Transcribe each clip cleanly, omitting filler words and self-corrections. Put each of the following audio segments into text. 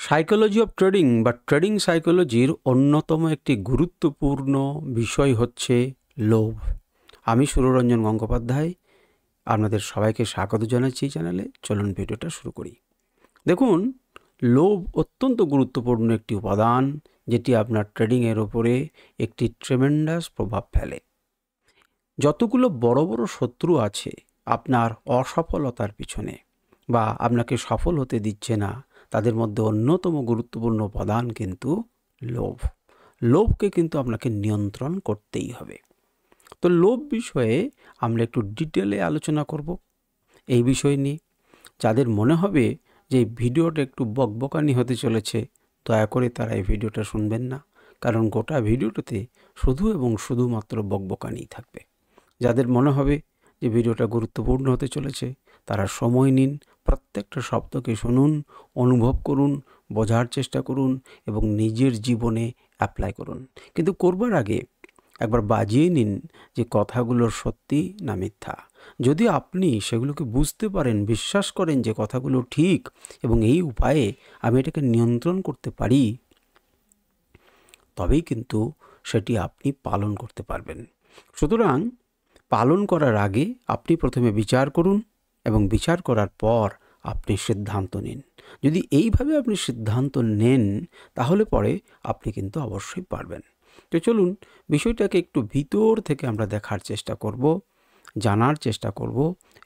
Psychology of trading বা trading সাইকোলজির অন্যতম একটি গুরুত্বপূর্ণ বিষয় হচ্ছে লোভ। আমি সুররঞ্জন গঙ্গোপাধ্যায় আপনাদের সবাইকে স্বাগত জানাচ্ছি এই চ্যানেলে। চলুন ভিডিওটা শুরু করি। দেখুন, লোভ অত্যন্ত গুরুত্বপূর্ণ একটি উপাদান যেটি আপনার ট্রেডিংয়ের ওপরে একটি ট্রেমেন্ডাস প্রভাব ফেলে। যতগুলো বড় বড় শত্রু আছে আপনার অসফলতার পিছনে বা আপনাকে সফল হতে দিচ্ছে না, তাদের মধ্যে অন্যতম গুরুত্বপূর্ণ উপাদান কিন্তু লোভ। লোভকে কিন্তু আপনাকে নিয়ন্ত্রণ করতেই হবে। তো লোভ বিষয়ে আমরা একটু ডিটেলে আলোচনা করব। এই বিষয় নিয়ে যাদের মনে হবে যে এই ভিডিওটা একটু বকবকানি হতে চলেছে, দয়া করে তারা এই ভিডিওটা শুনবেন না, কারণ গোটা ভিডিওটাতে শুধু এবং শুধুমাত্র বকবকানিই থাকবে। যাদের মনে হবে যে ভিডিওটা গুরুত্বপূর্ণ হতে চলেছে, তারা সময় নিন, প্রত্যেকটা শব্দকে শুনুন, অনুভব করুন, বোঝার চেষ্টা করুন এবং নিজের জীবনে অ্যাপ্লাই করুন। কিন্তু করবার আগে একবার বাজিয়ে নিন যে কথাগুলো সত্যি না মিথ্যা। যদি আপনি সেগুলোকে বুঝতে পারেন, বিশ্বাস করেন যে কথাগুলো ঠিক এবং এই উপায়ে আমি এটাকে নিয়ন্ত্রণ করতে পারি, তবেই কিন্তু সেটি আপনি পালন করতে পারবেন। সুতরাং পালন করার আগে আপনি প্রথমে বিচার করুন এবং বিচার করার পর আপনি সিদ্ধান্ত নিন। যদি এইভাবে আপনি সিদ্ধান্ত নেন, তাহলে পরে আপনি কিন্তু অবশ্যই পারবেন। তো চলুন বিষয়টাকে একটু ভিতর থেকে আমরা দেখার চেষ্টা করব, জানার চেষ্টা করব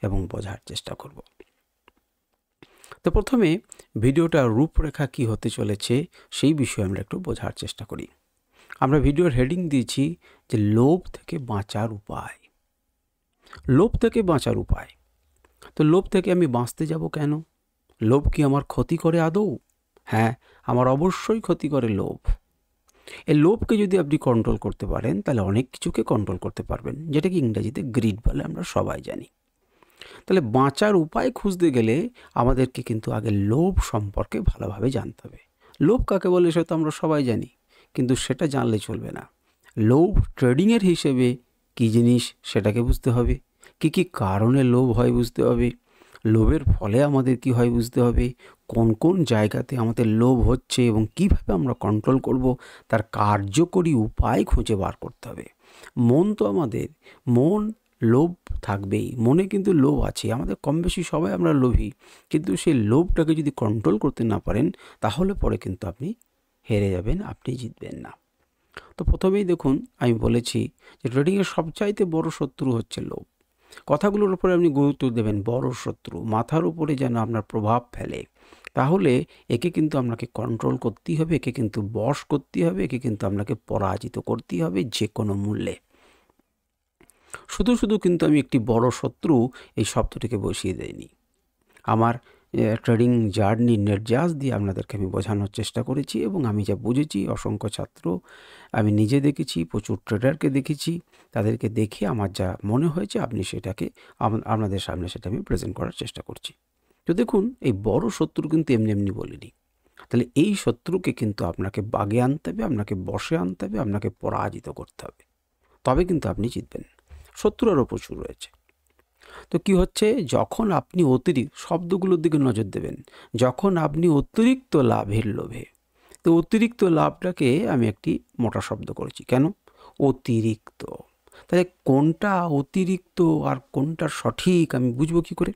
এবং বোঝার চেষ্টা করব। তো প্রথমে ভিডিওটার রূপরেখা কি হতে চলেছে সেই বিষয়ে আমরা একটু বোঝার চেষ্টা করি। আমরা ভিডিওর হেডিং দিয়েছি যে লোভ থেকে বাঁচার উপায়। লোভ থেকে বাঁচার উপায়। তো লোভ থেকে আমি বাঁচতে যাব কেন? লোভ কি আমার ক্ষতি করে আদৌ? হ্যাঁ, আমার অবশ্যই ক্ষতি করে লোভ। এই লোভকে যদি আপনি কন্ট্রোল করতে পারেন, তাহলে অনেক কিছুকে কন্ট্রোল করতে পারবেন, যেটাকে ইংরেজিতে গ্রিড বলে, আমরা সবাই জানি। তাহলে বাঁচার উপায় খুঁজতে গেলে আমাদেরকে কিন্তু আগে লোভ সম্পর্কে ভালোভাবে জানতে হবে। লোভ কাকে বলে সেটা তো আমরা সবাই জানি, কিন্তু সেটা জানলে চলবে না। লোভ ট্রেডিংয়ের হিসেবে কী জিনিস সেটাকে বুঝতে হবে, কী কী কারণে লোভ হয় বুঝতে হবে, লোভের ফলে আমাদের কি হয় বুঝতে হবে, কোন কোন জায়গাতে আমাদের লোভ হচ্ছে এবং কিভাবে আমরা কন্ট্রোল করব, তার কার্যকরী উপায় খুঁজে বার করতে হবে। মন তো আমাদের, মন লোভ থাকবেই, মনে কিন্তু লোভ আছে, আমাদের কম বেশি সবাই আমরা লোভী, কিন্তু সেই লোভটাকে যদি কন্ট্রোল করতে না পারেন, তাহলে পরে কিন্তু আপনি হেরে যাবেন, আপনি জিতবেন না। তো প্রথমেই দেখুন, আমি বলেছি যে ট্রেডিংয়ের সবচাইতে বড় শত্রু হচ্ছে লোভ। কথাগুলোর উপরে আপনি গুরুত্ব দেবেন, বড় শত্রু মাথার উপরে যেন আপনার প্রভাব ফেলে, তাহলে একে কিন্তু আপনাকে কন্ট্রোল করতেই হবে, একে কিন্তু বশ করতেই হবে, একে কিন্তু আপনাকে পরাজিত করতেই হবে যে কোনো মূল্যে। শুধু শুধু কিন্তু আমি একটি বড় শত্রু এই শব্দটিকে বসিয়ে দেইনি। আমার ট্রেডিং জার্নি নেটজাস্ট দিয়ে আপনাদেরকে আমি বোঝানোর চেষ্টা করেছি এবং আমি যা বুঝেছি, অসংখ্য ছাত্র আমি নিজে দেখেছি, প্রচুর ট্রেডারকে দেখেছি, তাদেরকে দেখে আমার যা মনে হয়েছে আপনি সেটাকে আপনাদের সামনে সেটা আমি প্রেজেন্ট করার চেষ্টা করছি। তো দেখুন, এই বড় শত্রু কিন্তু এমনি এমনি বলিনি। তাহলে এই শত্রুকে কিন্তু আপনাকে বাগে আনতে হবে, আপনাকে বশে আনতে হবে, আপনাকে পরাজিত করতে হবে, তবে কিন্তু আপনি জিতবেন। শত্রু আরও প্রচুর রয়েছে। তো কি হচ্ছে, যখন আপনি অতিরিক্ত শব্দগুলোর দিকে নজর দেবেন, যখন আপনি অতিরিক্ত লাভের লোভে, তো অতিরিক্ত লাভটাকে আমি একটি মোটা শব্দ করেছি, কেন? অতিরিক্ত। তাহলে কোনটা অতিরিক্ত আর কোনটা সঠিক আমি বুঝবো কী করে?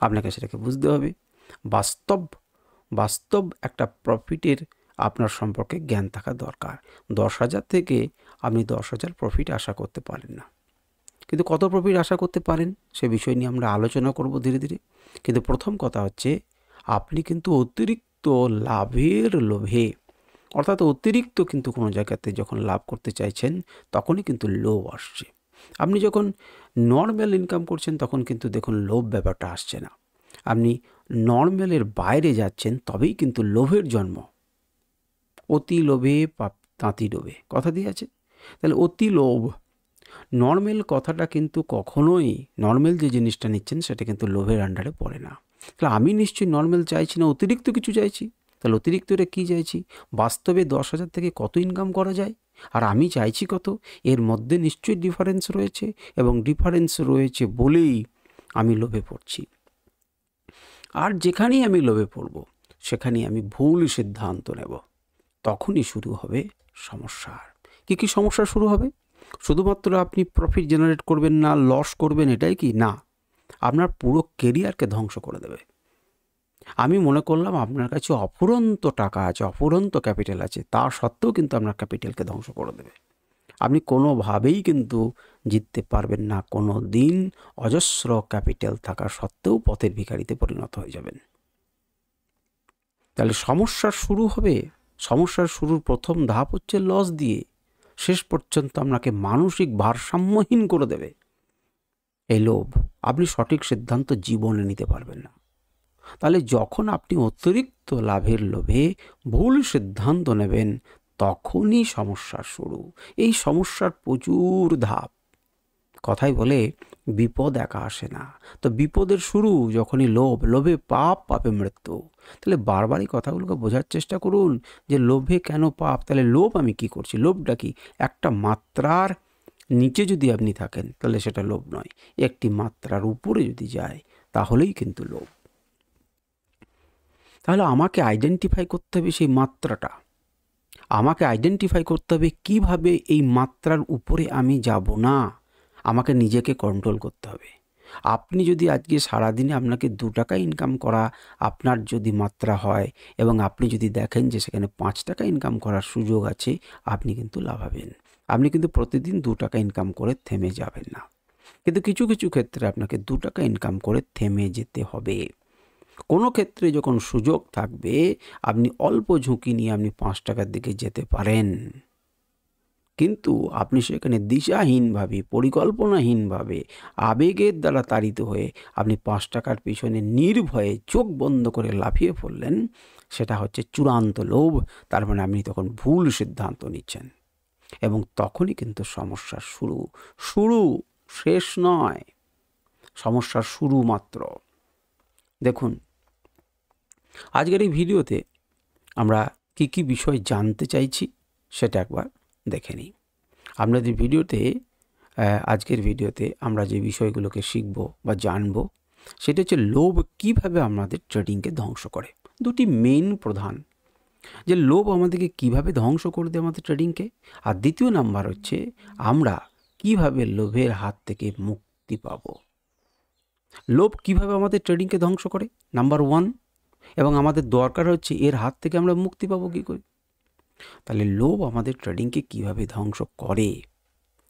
আপনাকে সেটাকে বুঝতে হবে। বাস্তব একটা প্রফিটের আপনার সম্পর্কে জ্ঞান থাকা দরকার। 10,000 থেকে আপনি 10,000 প্রফিট আশা করতে পারেন না, কিন্তু কত প্রফিট আশা করতে পারেন সে বিষয় নিয়ে আমরা আলোচনা করব ধীরে ধীরে। কিন্তু প্রথম কথা হচ্ছে, আপনি কিন্তু অতিরিক্ত লাভের লোভে, অর্থাৎ অতিরিক্ত কিন্তু কোনো জায়গাতে যখন লাভ করতে চাইছেন, তখনই কিন্তু লোভ আসছে। আপনি যখন নর্মাল ইনকাম করছেন, তখন কিন্তু দেখুন লোভ ব্যাপারটা আসছে না। আপনি নর্মালের বাইরে যাচ্ছেন, তবেই কিন্তু লোভের জন্ম। অতি লোভে তাঁতি ডোবে, কথা দিয়ে আছে। তাহলে অতি লোভ, নর্মাল কথাটা কিন্তু কখনোই, নর্মাল যে জিনিসটা নিচ্ছেন সেটা কিন্তু লোভের আন্ডারে পড়ে না। তাহলে আমি নিশ্চয়ই নর্মাল চাইছি না, অতিরিক্ত কিছু চাইছি। তাহলে অতিরিক্ত এটা কী চাইছি? বাস্তবে 10,000 থেকে কত ইনকাম করা যায় আর আমি চাইছি কত, এর মধ্যে নিশ্চয়ই ডিফারেন্স রয়েছে, এবং ডিফারেন্স রয়েছে বলেই আমি লোভে পড়ছি। আর যেখানেই আমি লোভে পড়ব, সেখানে আমি ভুল সিদ্ধান্ত নেব, তখনই শুরু হবে সমস্যার। কি সমস্যা শুরু হবে? শুধুমাত্র আপনি প্রফিট জেনারেট করবেন না, লস করবেন, এটাই কি না, আপনার পুরো কেরিয়ারকে ধ্বংস করে দেবে। আমি মনে করলাম আপনার কাছে অফুরন্ত টাকা আছে, অফুরন্ত ক্যাপিটাল আছে, তা সত্ত্বেও কিন্তু আপনার ক্যাপিটালকে ধ্বংস করে দেবে। আপনি কোনোভাবেই কিন্তু জিততে পারবেন না, কোনো দিন অজস্র ক্যাপিটাল থাকা সত্ত্বেও পথের ভিখারিতে পরিণত হয়ে যাবেন। তাহলে সমস্যার শুরু হবে, সমস্যার শুরুর প্রথম ধাপ হচ্ছে লস দিয়ে, শেষ পর্যন্ত আপনাকে মানসিক ভারসাম্যহীন করে দেবে এই লোভ। আপনি সঠিক সিদ্ধান্ত জীবনে নিতে পারবেন না। তাহলে যখন আপনি অতিরিক্ত লাভের লোভে ভুল সিদ্ধান্ত নেবেন, তখনই সমস্যার শুরু। এই সমস্যার প্রচুর ধাপ। কথাই বলে বিপদ একা আসে না, তো বিপদের শুরু যখনই লোভ, লোভে পাপ, পাপে মৃত্যু। তাহলে বারবারই কথাগুলোকে বোঝার চেষ্টা করুন যে লোভে কেন পাপ। তাহলে লোভ আমি কি করছি, লোভটা কি? একটা মাত্রার নিচে যদি আপনি থাকেন তাহলে সেটা লোভ নয়, একটি মাত্রার উপরে যদি যায় তাহলেই কিন্তু লোভ। তাহলে আমাকে আইডেন্টিফাই করতে হবে সেই মাত্রাটা, আমাকে আইডেন্টিফাই করতে হবে কিভাবে এই মাত্রার উপরে আমি যাব না, আমাকে নিজেকে কন্ট্রোল করতে হবে। আপনি যদি আজকে সারাদিনে আপনাকে 2 টাকা ইনকাম করা আপনার যদি মাত্রা হয়, এবং আপনি যদি দেখেন যে সেখানে 5 টাকা ইনকাম করার সুযোগ আছে, আপনি কিন্তু লাভ হবেন। আপনি কিন্তু প্রতিদিন 2 টাকা ইনকাম করে থেমে যাবেন না, কিন্তু কিছু কিছু ক্ষেত্রে আপনাকে 2 টাকা ইনকাম করে থেমে যেতে হবে। কোনো ক্ষেত্রে যখন সুযোগ থাকবে, আপনি অল্প ঝুঁকি নিয়ে আপনি 5 টাকার দিকে যেতে পারেন, কিন্তু আপনি সেখানে দিশাহীনভাবে, পরিকল্পনাহীনভাবে, আবেগের দ্বারা তাড়িত হয়ে আপনি 5 টাকার পিছনে নির্ভয়ে চোখ বন্ধ করে লাফিয়ে পড়লেন, সেটা হচ্ছে চূড়ান্ত লোভ। তার মানে আপনি তখন ভুল সিদ্ধান্ত নিচ্ছেন, এবং তখনই কিন্তু সমস্যার শুরু, শেষ নয়, সমস্যার শুরু মাত্র। দেখুন, আজকের এই ভিডিওতে আমরা কি বিষয় জানতে চাইছি সেটা একবার দেখে নিই। আপনাদের ভিডিওতে, আজকের ভিডিওতে আমরা যে বিষয়গুলোকে শিখব বা জানব, সেটা হচ্ছে লোভ কিভাবে আমাদের ট্রেডিংকে ধ্বংস করে। দুটি মেইন প্রধান, যে লোভ আমাদেরকে কিভাবে ধ্বংস করে দেয় আমাদের ট্রেডিংকে, আর দ্বিতীয় নাম্বার হচ্ছে আমরা কিভাবে লোভের হাত থেকে মুক্তি পাব। লোভ কিভাবে আমাদের ট্রেডিংকে ধ্বংস করে, নাম্বার 1, এবং আমাদের দরকার হচ্ছে এর হাত থেকে আমরা মুক্তি পাবো কী করে। তাহলে লোভ আমাদের ট্রেডিংকে কিভাবে ধ্বংস করে,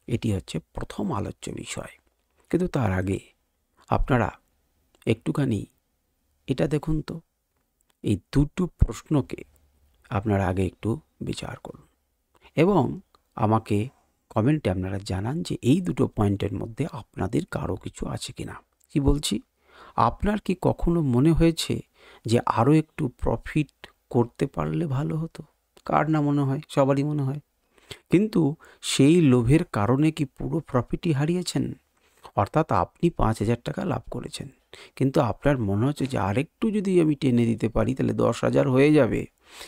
এটি হচ্ছে প্রথম আলোচ্য বিষয়। কিন্তু তার আগে আপনারা একটুখানি এটা দেখুন তো, এই দুটো প্রশ্নকে আপনারা আগে একটু বিচার করুন, এবং আমাকে কমেন্টে আপনারা জানান যে এই দুটো পয়েন্টের মধ্যে আপনাদের কারো কিছু আছে কিনা। কি বলছি, আপনার কি কখনো মনে হয়েছে যে আরও একটু প্রফিট করতে পারলে ভালো হতো? কার না মনে হয়, সবারই মনে হয়। কিন্তু সেই লোভের কারণে কি পুরো প্রফিটই হারিয়েছেন? অর্থাৎ আপনি 5,000 টাকা লাভ করেছেন, কিন্তু আপনার মনে হচ্ছে যে আরেকটু যদি আমি টেনে দিতে পারি তাহলে 10,000 হয়ে যাবে,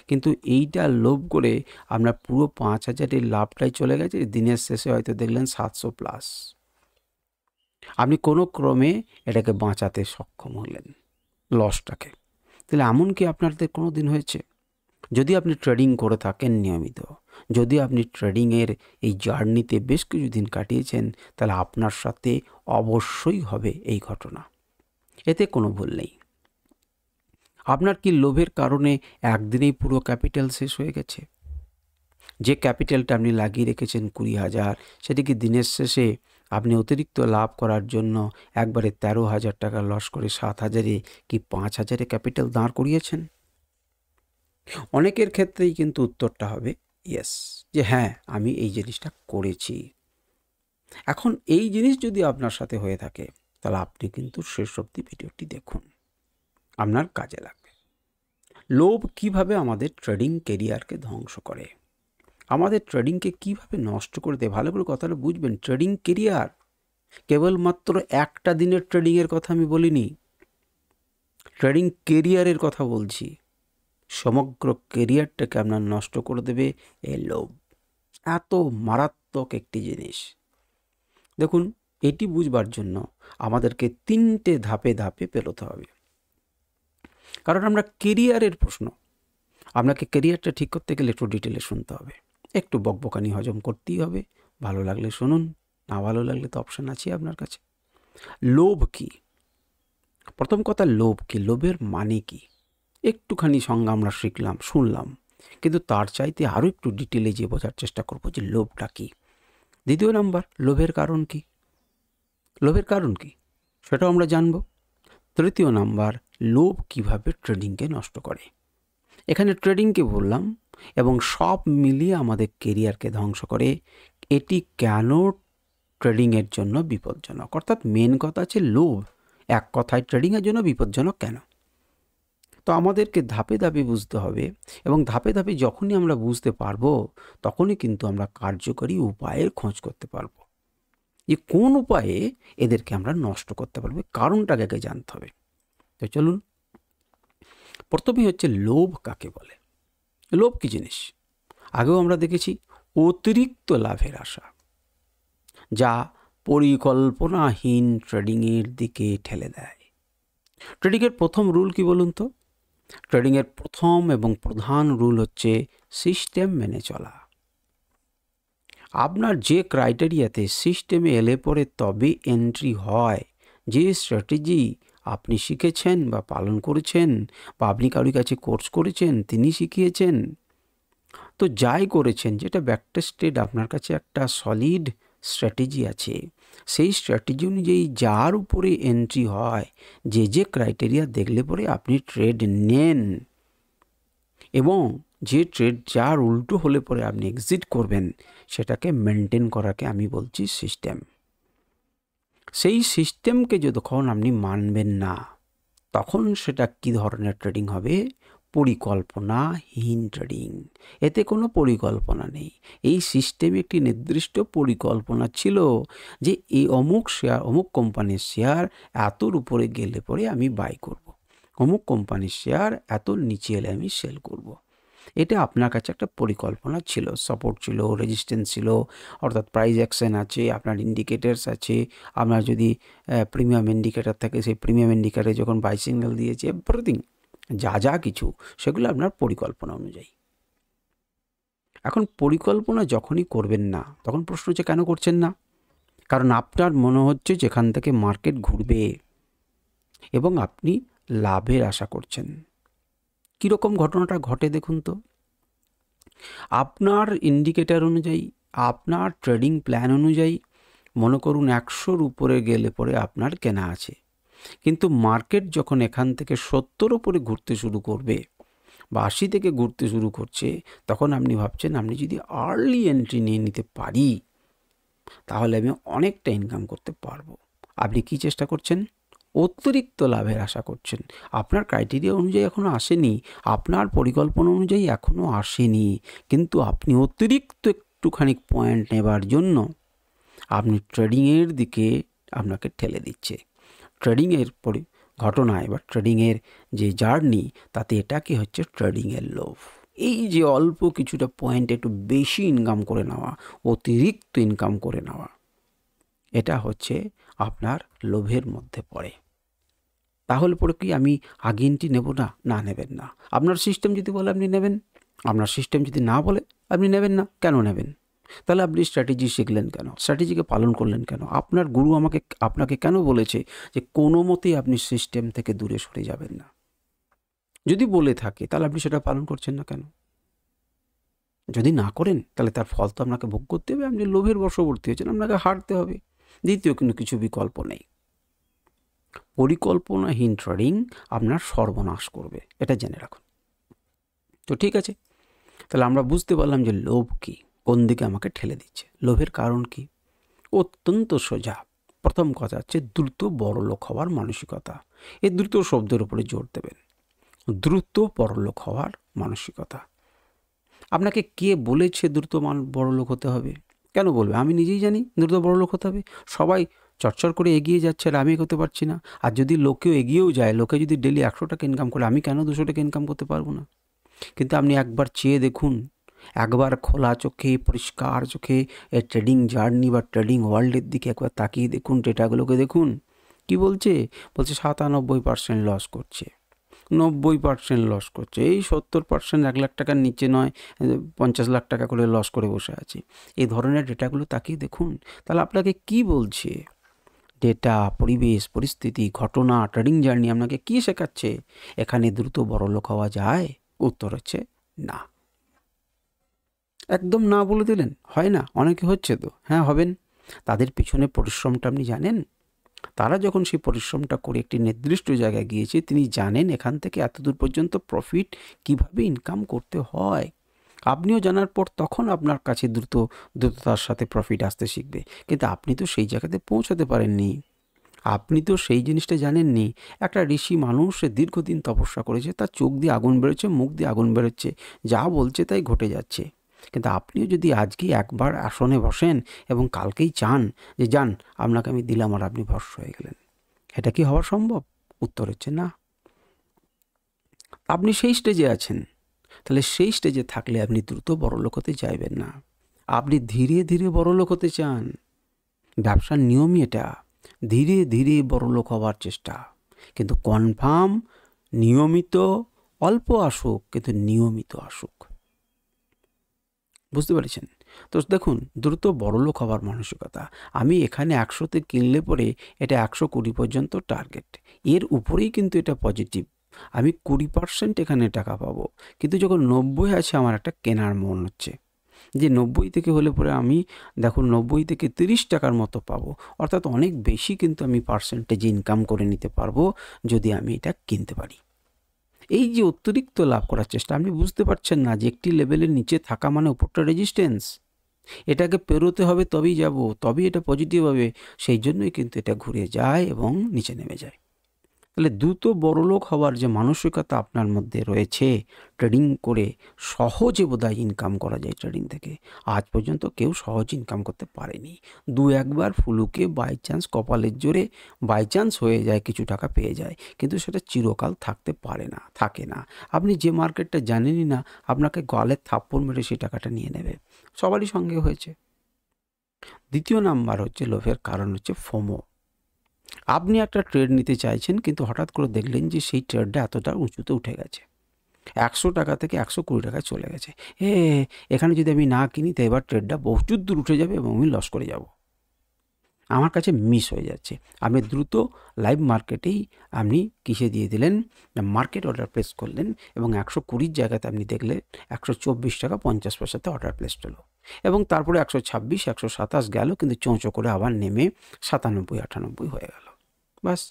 কিন্তু এইটা লোভ করে আপনার পুরো 5,000-এর লাভটাই চলে গেছে। দিনের শেষে হয়তো দেখলেন 700+। আপনি কোনো ক্রমে এটাকে বাঁচাতে সক্ষম হলেন, লসটাকে। তাহলে এমন কি আপনাদের কোনো দিন হয়েছে? যদি আপনি ট্রেডিং করে থাকেন নিয়মিত, যদি আপনি ট্রেডিংয়ের এই জার্নিতে বেশ কিছুদিন কাটিয়েছেন, তাহলে আপনার সাথে অবশ্যই হবে এই ঘটনা, এতে কোনো ভুল নেই। আপনার কি লোভের কারণে একদিনেই পুরো ক্যাপিটাল শেষ হয়ে গেছে? যে ক্যাপিটালটা আপনি লাগিয়ে রেখেছেন 20,000, সেটি কি দিনের শেষে আপনি অতিরিক্ত লাভ করার জন্য একবারে 13,000 টাকা লস করে 7,000-এ কি 5,000-এ ক্যাপিটাল দাঁড় করিয়েছেন? অনেকের ক্ষেত্রেই কিন্তু উত্তরটা হবে ইয়েস, যে হ্যাঁ আমি এই জিনিসটা করেছি। এখন এই জিনিস যদি আপনার সাথে হয়ে থাকে, তাহলে আপনি কিন্তু শেষ অবধি ভিডিওটি দেখুন, আপনার কাজে লাগবে। লোভ কিভাবে আমাদের ট্রেডিং কেরিয়ারকে ধ্বংস করে, আমাদের ট্রেডিংকে কিভাবে নষ্ট করে দেয়। ভালো করে কথাটা বুঝবেন, ট্রেডিং কেরিয়ার কেবলমাত্র একটা দিনের ট্রেডিংয়ের কথা আমি বলিনি, ট্রেডিং কেরিয়ারের কথা বলছি। সমগ্র কেরিয়ারটাকে আপনার নষ্ট করে দেবে এই লোভ। এত মারাত্মক একটি জিনিস। দেখুন, এটি বুঝবার জন্য আমাদেরকে 3টে ধাপে ধাপে পেরোতে হবে। কারণ আমরা কেরিয়ারের প্রশ্ন, আপনাকে কেরিয়ারটা ঠিক করতে গেলে একটু ডিটেলে শুনতে হবে, একটু বকবকানি হজম করতেই হবে। ভালো লাগলে শুনুন, না ভালো লাগলে তো অপশান আছে আপনার কাছে। লোভ কি? প্রথম কথা, লোভ কি, লোভের মানে কি? একটুখানি সংজ্ঞা আমরা শিখলাম, শুনলাম, কিন্তু তার চাইতে আরও একটু ডিটেলে যে বোঝার চেষ্টা করবো যে লোভটা কি। দ্বিতীয় নাম্বার, লোভের কারণ কি? লোভের কারণ কি সেটাও আমরা জানব। তৃতীয় নাম্বার, লোভ কিভাবে ট্রেডিংকে নষ্ট করে। এখানে ট্রেডিংকে বললাম, এবং সব মিলিয়ে আমাদের কেরিয়ারকে ধ্বংস করে। এটি কেন ট্রেডিংয়ের জন্য বিপজ্জনক? অর্থাৎ মেন কথা আছে লোভ, এক কথায় ট্রেডিংয়ের জন্য বিপজ্জনক কেন। তো আমাদেরকে ধাপে ধাপে বুঝতে হবে, এবং ধাপে ধাপে যখনই আমরা বুঝতে পারবো তখনই কিন্তু আমরা কার্যকরী উপায়ের খোঁজ করতে পারবো, যে কোন উপায়ে এদেরকে আমরা নষ্ট করতে পারবো, কারণটাকে আগে জানতে হবে। তো চলুন, প্রথমেই হচ্ছে লোভ কাকে বলে। লোভ কি জিনিস আগেও আমরা দেখেছি, অতিরিক্ত লাভের আশা, যা পরিকল্পনাহীন ট্রেডিংয়ের দিকে ঠেলে দেয়। ট্রেডিংয়ের প্রথম রুল কি বলুন তো? ট্রেডিংয়ের প্রথম এবং প্রধান রুল হচ্ছে সিস্টেম মেনে চলা। আপনার যে ক্রাইটেরিয়াতে সিস্টেমে এলে পরে তবে এন্ট্রি হয়, যে স্ট্র্যাটেজি আপনি শিখেছেন বা পালন করেছেন, বা আপনি কারোর কাছে কোর্স করেছেন, তিনি শিখিয়েছেন, তো যাই করেছেন, যেটা ব্যাকটেস্টেড, আপনার কাছে একটা সলিড স্ট্র্যাটেজি আছে, সেই স্ট্র্যাটেজি অনুযায়ী যার উপরে এন্ট্রি হয়, যে যে ক্রাইটেরিয়া দেখলে পরে আপনি ট্রেড নেন, এবং যে ট্রেড যার উল্টো হলে পরে আপনি এক্সিট করবেন, সেটাকে মেনটেন করাকে আমি বলছি সিস্টেম। সেই সিস্টেমকে যতক্ষণ আপনি মানবেন না, তখন সেটা কি ধরনের ট্রেডিং হবে? পরিকল্পনাহীন ট্রেডিং। এতে কোনো পরিকল্পনা নেই। এই সিস্টেমে একটি নির্দিষ্ট পরিকল্পনা ছিল যে এই অমুক শেয়ার, অমুক কোম্পানির শেয়ার এতর উপরে গেলে পরে আমি বাই করব, অমুক কোম্পানির শেয়ার এত নিচে এলে আমি সেল করব। এটা আপনার কাছে একটা পরিকল্পনা ছিল, সাপোর্ট ছিল, রেজিস্ট্যান্স ছিল, অর্থাৎ প্রাইস অ্যাকশন আছে, আপনার ইন্ডিকেটার্স আছে, আপনার যদি প্রিমিয়াম ইন্ডিকেটার থাকে, সেই প্রিমিয়াম ইন্ডিকেটারে যখন বাই সিগন্যাল দিয়েছে, এভরিথিং যা যা কিছু, সেগুলো আপনার পরিকল্পনা অনুযায়ী। এখন পরিকল্পনা যখনই করবেন না, তখন প্রশ্ন হচ্ছে কেন করছেন না? কারণ আপনার মনে হচ্ছে যেখান থেকে মার্কেট ঘুরবে এবং আপনি লাভের আশা করছেন। কীরকম ঘটনাটা ঘটে দেখুন তো। আপনার ইন্ডিকেটার অনুযায়ী, আপনার ট্রেডিং প্ল্যান অনুযায়ী, মনে করুন 100-র উপরে গেলে পরে আপনার কেনা আছে, কিন্তু মার্কেট যখন এখান থেকে 70-র উপরে ঘুরতে শুরু করবে বা 80 থেকে ঘুরতে শুরু করছে, তখন আপনি ভাবছেন আপনি যদি আর্লি এন্ট্রি নিয়ে নিতে পারি, তাহলে আমি অনেকটা ইনকাম করতে পারবো। আপনি কি চেষ্টা করছেন? অতিরিক্ত লাভের আশা করছেন। আপনার ক্রাইটেরিয়া অনুযায়ী এখনও আসেনি, আপনার পরিকল্পনা অনুযায়ী এখনও আসেনি, কিন্তু আপনি অতিরিক্ত একটুখানি পয়েন্ট নেবার জন্য আপনি ট্রেডিংয়ের দিকে আপনাকে ঠেলে দিচ্ছে। ট্রেডিংয়ের ঘটনায় বা ট্রেডিংয়ের যে জার্নি, তাতে এটাকে হচ্ছে ট্রেডিংয়ের লোভ। এই যে অল্প কিছুটা পয়েন্ট একটু বেশি ইনকাম করে নেওয়া, অতিরিক্ত ইনকাম করে নেওয়া, এটা হচ্ছে আপনার লোভের মধ্যে পড়ে। তাহলে পরে কি আমি আগে এন্ট্রি নেব না? না, নেবেন না। আপনার সিস্টেম যদি বলে আপনি নেবেন, আপনার সিস্টেম যদি না বলে আপনি নেবেন না। কেন নেবেন? তাহলে আপনি স্ট্র্যাটেজি শিখলেন কেন? স্ট্র্যাটেজিকে পালন করলেন কেন? আপনার গুরু আপনাকে কেন বলেছে যে কোনো মতেই আপনি সিস্টেম থেকে দূরে সরে যাবেন না? যদি বলে থাকে, তাহলে আপনি সেটা পালন করছেন না কেন? যদি না করেন, তাহলে তার ফল তো আপনাকে ভোগ করতে হবে। আপনি লোভের বশবর্তী হয়েছেন, আপনাকে হারতে হবে। দ্বিতীয় কিন্তু কিছু বিকল্প নেই। পরিকল্পনাহীন ট্রেডিং আপনার সর্বনাশ করবে, এটা জেনে রাখুন। তো ঠিক আছে, তাহলে আমরা বুঝতে পারলাম যে লোভ কী, কোন দিকে আমাকে ঠেলে দিচ্ছে। লোভের কারণ কি? অত্যন্ত সোজা। প্রথম কথা হচ্ছে দ্রুত বড়লোক হওয়ার মানসিকতা। এই দ্রুত শব্দের উপরে জোর দেবেন। দ্রুত বড়লোক হওয়ার মানসিকতা। আপনাকে কে বলেছে দ্রুত বড়লোক হতে হবে? কেন বলবে? আমি নিজেই জানি দ্রুত বড়লোক হতে হবে। সবাই চটচট করে এগিয়ে যাচ্ছে আর আমি এগোতে পারছি না। আর যদি লোকেও এগিয়েও যায়, লোকে যদি ডেলি 100 টাকা ইনকাম করে, আমি কেন 200 টাকা ইনকাম করতে পারবো না? কিন্তু আপনি একবার চেয়ে দেখুন, একবার খোলা চোখে, পরিষ্কার চোখে এই ট্রেডিং জার্নি বা ট্রেডিং ওয়ার্ল্ডের দিকে একবার তাকিয়ে দেখুন, ডেটাগুলোকে দেখুন। কি বলছে? বলছে 97% লস করছে। 90% লস করছে, এই 70% 1 লাখ টাকার নিচে নয় 50 লাখ টাকা করে লস করে বসে আছে। এই ধরনের ডেটাগুলো তাকিয়ে দেখুন, তাহলে আপনাকে কি বলছে? ডেটা, পরিবেশ, পরিস্থিতি, ঘটনা, ট্রেডিং জার্নি আপনাকে কি শেখাচ্ছে? এখানে দ্রুত বড়লোক হওয়া যায়? উত্তর হচ্ছে না। একদম না বলে দিলেন, হয় না? অনেকে হচ্ছে তো, হ্যাঁ হবেন। তাদের পিছনে পরিশ্রমটা আপনি জানেন? তারা যখন সেই পরিশ্রমটা করে একটি নির্দিষ্ট জায়গায় গিয়েছে, তিনি জানেন এখান থেকে এতদূর পর্যন্ত প্রফিট কিভাবে ইনকাম করতে হয়। আপনিও জানার পর তখন আপনার কাছে দ্রুততার সাথে প্রফিট আসতে শিখবে। কিন্তু আপনি তো সেই জায়গাতে পৌঁছাতে পারেননি, আপনি তো সেই জিনিসটা জানেননি। একটা ঋষি মানুষ, সে দীর্ঘদিন তপস্যা করেছে, তার চোখ দিয়ে আগুন বেরোচ্ছে, মুখ দিয়ে আগুন বেরোচ্ছে, যা বলছে তাই ঘটে যাচ্ছে। কিন্তু আপনিও যদি আজকেই একবার আসনে বসেন এবং কালকেই চান যে যান আপনাকে আমি দিলাম আর আপনি ভস্ম হয়ে গেলেন, এটা কি হওয়া সম্ভব? উত্তর হচ্ছে না। আপনি সেই স্টেজে আছেন, তাহলে সেই স্টেজে থাকলে আপনি দ্রুত বড়লোক হতে চাইবেন না, আপনি ধীরে ধীরে বড়লোক হতে চান। ব্যবসার নিয়মই এটা, ধীরে ধীরে বড়লোক হওয়ার চেষ্টা। কিন্তু কনফার্ম, নিয়মিত, অল্প আসুক কিন্তু নিয়মিত আসুক। বুঝতে পেরেছেন? তো দেখুন, দ্রুত বড়লোক হওয়ার মানসিকতা, আমি এখানে 100তে কিনলে পরে এটা 120 পর্যন্ত টার্গেট, এর উপরেই কিন্তু এটা পজিটিভ। আমি 20% এখানে টাকা পাবো, কিন্তু যখন 90 আছে আমার একটা কেনার মন হচ্ছে যে 90 থেকে হলে পরে আমি দেখুন 90 থেকে 30 টাকার মতো পাবো, অর্থাৎ অনেক বেশি কিন্তু আমি পার্সেন্টেজ ইনকাম করে নিতে পারবো যদি আমি এটা কিনতে পারি। এই যে অতিরিক্ত লাভ করার চেষ্টা, আপনি বুঝতে পারছেন না যে একটি লেভেলের নিচে থাকা মানে উপরটা রেজিস্ট্যান্স, এটাকে পেরোতে হবে তবেই যাব, তবেই এটা পজিটিভ হবে। সেই জন্যই কিন্তু এটা ঘুরে যায় এবং নিচে নেমে যায়। তাহলে দ্রুত বড়লোক হওয়ার যে মানসিকতা আপনার মধ্যে রয়েছে, ট্রেডিং করে সহজে বোধহয় ইনকাম করা যায় ট্রেডিং থেকে, আজ পর্যন্ত কেউ সহজ ইনকাম করতে পারেনি। 2-1বার ফুলুকে বাই চান্স, কপালের জোরে বাই চান্স হয়ে যায়, কিছু টাকা পেয়ে যায়, কিন্তু সেটা চিরকাল থাকতে পারে না, থাকে না। আপনি যে মার্কেটটা জানেনই না, আপনাকে গলে থাপ্পড় মেরে সেই টাকাটা নিয়ে নেবে, সবারই সঙ্গে হয়েছে। দ্বিতীয় নাম্বার হচ্ছে লোভের কারণ হচ্ছে ফোমো। আপনি একটা ট্রেড নিতে চাইছেন, কিন্তু হঠাৎ করে দেখলেন যে সেই ট্রেডটা এতটা উঁচুতে উঠে গেছে, 100 টাকা থেকে 120 টাকায় চলে গেছে। এখানে যদি আমি না কিনি তো এবার ট্রেডটা বহুত দূর উঠে যাবে এবং আমি লস করে যাব, আমার কাছে মিস হয়ে যাচ্ছে। আপনি দ্রুত লাইভ মার্কেটেই আপনি কিসে দিয়ে দিলেন, মার্কেট অর্ডার প্লেস করলেন এবং 120 জায়গাতে আপনি দেখলেন 124 টাকা 50 পয়সাতে অর্ডার প্লেস হলো, এবং তারপরে 126, 127 গেল, কিন্তু চোঁচো করে আবার নেমে 97, 98 হয়ে গেল। বাস,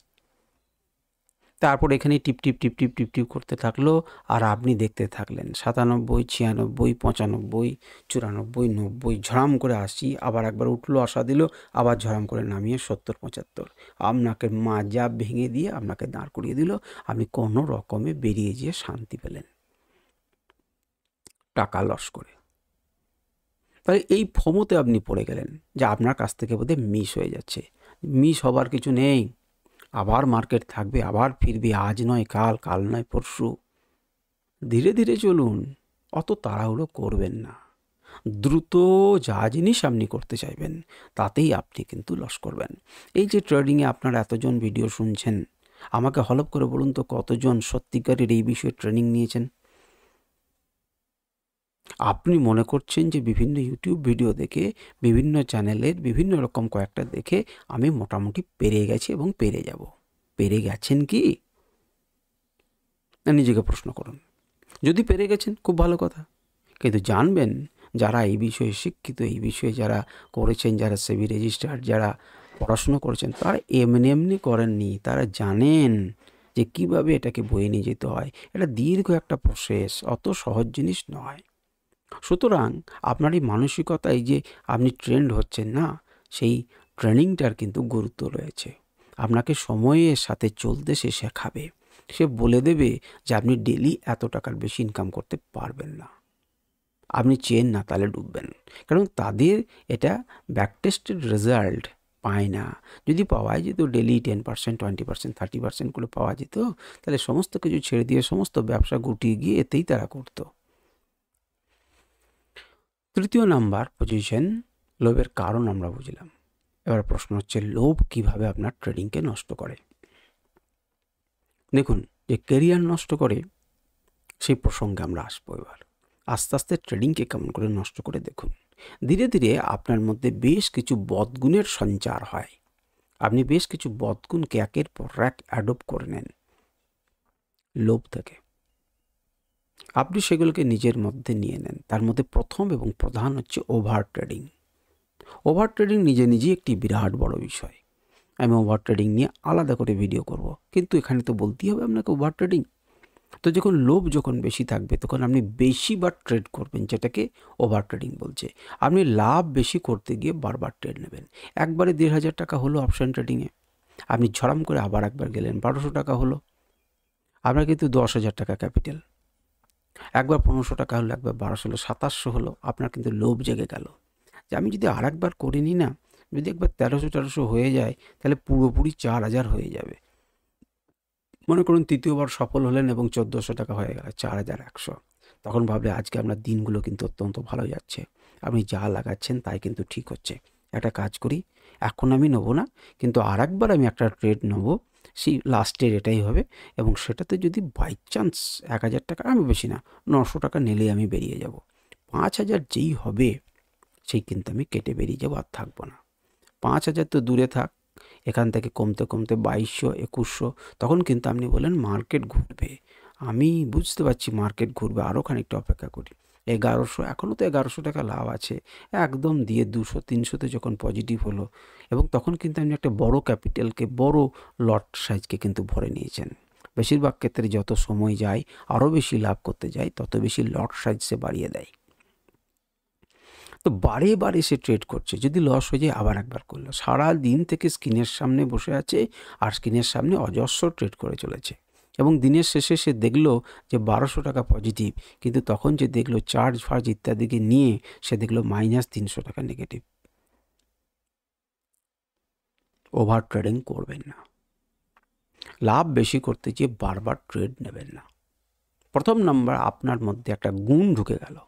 তারপর এখানে টিপ টিপ টিপ টিপ টিপ টিপ করতে থাকলো, আর আপনি দেখতে থাকলেন 97, 96, 95, 94, 90, ঝড়াম করে 80, আবার একবার উঠলো আশা দিল, আবার ঝড়াম করে নামিয়ে 70, 75 আপনাকে মাজা ভেঙে দিয়ে আপনাকে দাঁড় করিয়ে দিল। আপনি কোনো রকমে বেরিয়ে যেয়ে শান্তি পেলেন টাকা লস করে। তাই এই ফোমোতে আপনি পড়ে গেলেন যে আপনার কাছ থেকে বোধহয় মিস হয়ে যাচ্ছে। মিস হবার কিছু নেই, আবার মার্কেট থাকবে, আবার ফিরবে, আজ নয় কাল, কাল নয় পরশু। ধীরে ধীরে চলুন, অত তাড়াহুড়ো করবেন না। দ্রুত যা জিনিস আপনি করতে চাইবেন তাতেই আপনি কিন্তু লস করবেন। এই যে ট্রেডিংয়ে আপনারা এতজন ভিডিও শুনছেন, আমাকে হলপ করে বলুন তো কতজন সত্যিকারের এই বিষয়ে ট্রেনিং নিয়েছেন? আপনি মনে করছেন যে বিভিন্ন ইউটিউব ভিডিও দেখে, বিভিন্ন চ্যানেলের বিভিন্ন রকম কয়েকটা দেখে আমি মোটামুটি পেরে গেছি এবং পেরে যাব। পেরে গেছেন কি? নিজেকে প্রশ্ন করুন। যদি পেরে গেছেন খুব ভালো কথা, কিন্তু জানবেন যারা এই বিষয়ে শিক্ষিত, এই বিষয়ে যারা করেছেন, যারা সেবি রেজিস্টার্ড, যারা পড়াশুনো করেছেন, তারা এমনি এমনি করেননি, তারা জানেন যে কিভাবে এটাকে বয়ে নিয়ে যেতে হয়। এটা দীর্ঘ একটা প্রসেস, অত সহজ জিনিস নয়। সুতরাং আপনার এই মানসিকতায় যে আপনি ট্রেন্ড হচ্ছেন না, সেই ট্রেনিংটার কিন্তু গুরুত্ব রয়েছে। আপনাকে সময়ের সাথে চলতে সে শেখাবে, সে বলে দেবে যে আপনি ডেলি এত টাকার বেশি ইনকাম করতে পারবেন না, আপনি চেন না তাহলে ডুববেন। কারণ তাদের এটা ব্যাকটেস্টেড রেজাল্ট পায় না। যদি পাওয়া যেত ডেলি 10%, 20%, 30% করে পাওয়া যেত, তাহলে সমস্ত কিছু ছেড়ে দিয়ে সমস্ত ব্যবসা গুটিয়ে গিয়ে এতেই তারা করতো। তৃতীয় নাম্বার পজিশন, লোভের কারণ আমরা বুঝলাম। এবার প্রশ্ন হচ্ছে লোভ কিভাবে আপনার ট্রেডিংকে নষ্ট করে। দেখুন, যে ক্যারিয়ার নষ্ট করে, সেই প্রসঙ্গে আমরা আসবো এবার। আস্তে আস্তে ট্রেডিংকে কেমন করে নষ্ট করে দেখুন। ধীরে ধীরে আপনার মধ্যে বেশ কিছু বদগুণের সঞ্চার হয়। আপনি বেশ কিছু বদগুণকে একের পর এক অ্যাডপ্ট করে নেন লোভ থেকে। আপনি সেগুলোকে নিজের মধ্যে নিয়ে নেন। তার মধ্যে প্রথম এবং প্রধান হচ্ছে ওভার ট্রেডিং। ওভার ট্রেডিং নিজে নিজেই একটি বিরাট বড় বিষয়। আমি ওভার ট্রেডিং নিয়ে আলাদা করে ভিডিও করব, কিন্তু এখানে তো বলতেই হবে আপনাকে ওভার ট্রেডিং। তো যখন বেশি থাকবে তখন আপনি বেশিবার ট্রেড করবেন, যেটাকে ওভার ট্রেডিং বলছে। আপনি লাভ বেশি করতে গিয়ে বারবার ট্রেড নেবেন। একবারে 1,500 টাকা হলো অপশান ট্রেডিংয়ে, আপনি ঝড়াম করে আবার একবার গেলেন 1200 টাকা হলো, আপনার কিন্তু 10,000 টাকা ক্যাপিটাল। একবার 1500 টাকা হলো, একবার 1200 হলো, 2700 হলো, আপনার কিন্তু লোভ জেগে গেল যে আমি যদি আর একবার করে নিই না, যদি একবার 1300-1400 হয়ে যায় তাহলে পুরোপুরি 4000 হয়ে যাবে। মনে করুন তৃতীয়বার সফল হলেন এবং 1400 টাকা হয়ে গেল, 4100। তখন ভাবলে আজকে আপনার দিনগুলো কিন্তু অত্যন্ত ভালো যাচ্ছে, আপনি যা লাগাচ্ছেন তাই কিন্তু ঠিক হচ্ছে। একটা কাজ করি, এখন আমি নেবো না, কিন্তু আর একবার আমি একটা ট্রেড নেবো, সেই লাস্টের এটাই হবে, এবং সেটাতে যদি বাই চান্স 1000 টাকা, আমি বেশি না 900 টাকা নিলেই আমি বেরিয়ে যাব। 5000 যেই হবে সেই কিন্তু আমি কেটে বেরিয়ে যাবো, আর থাকবো না। 5000 তো দূরে থাক, এখান থেকে কমতে কমতে 2200, 2100, তখন কিন্তু আপনি বলেন মার্কেট ঘুরবে। আমি বুঝতে পারছি মার্কেট ঘুরবে, আরও খানিকটা অপেক্ষা করি। 1100, এখনও তো 1100 টাকা লাভ আছে, একদম দিয়ে 200-300তে যখন পজিটিভ হলো, এবং তখন কিন্তু আপনি একটা বড় ক্যাপিটালকে, বড় লট সাইজকে কিন্তু ভরে নিয়েছেন। বেশিরভাগ ক্ষেত্রে যত সময় যায়, আরও বেশি লাভ করতে যায়, তত বেশি লট সাইজ সে বাড়িয়ে দেয়। তো বারে বারে সে ট্রেড করছে, যদি লস হয়ে যায় আবার একবার করলো, সারা দিন থেকে স্ক্রিনের সামনে বসে আছে, আর স্ক্রিনের সামনে অজস্র ট্রেড করে চলেছে, এবং দিনের শেষে সে দেখলো যে 1200 টাকা পজিটিভ, কিন্তু তখন যে দেখলো চার্জ ফার্জ ইত্যাদিকে নিয়ে সে দেখলো -300 টাকা নেগেটিভ। ওভার ট্রেডিং করবেন না, লাভ বেশি করতে গিয়ে বারবার ট্রেড নেবেন না। প্রথম নাম্বার, আপনার মধ্যে একটা গুণ ঢুকে গেল,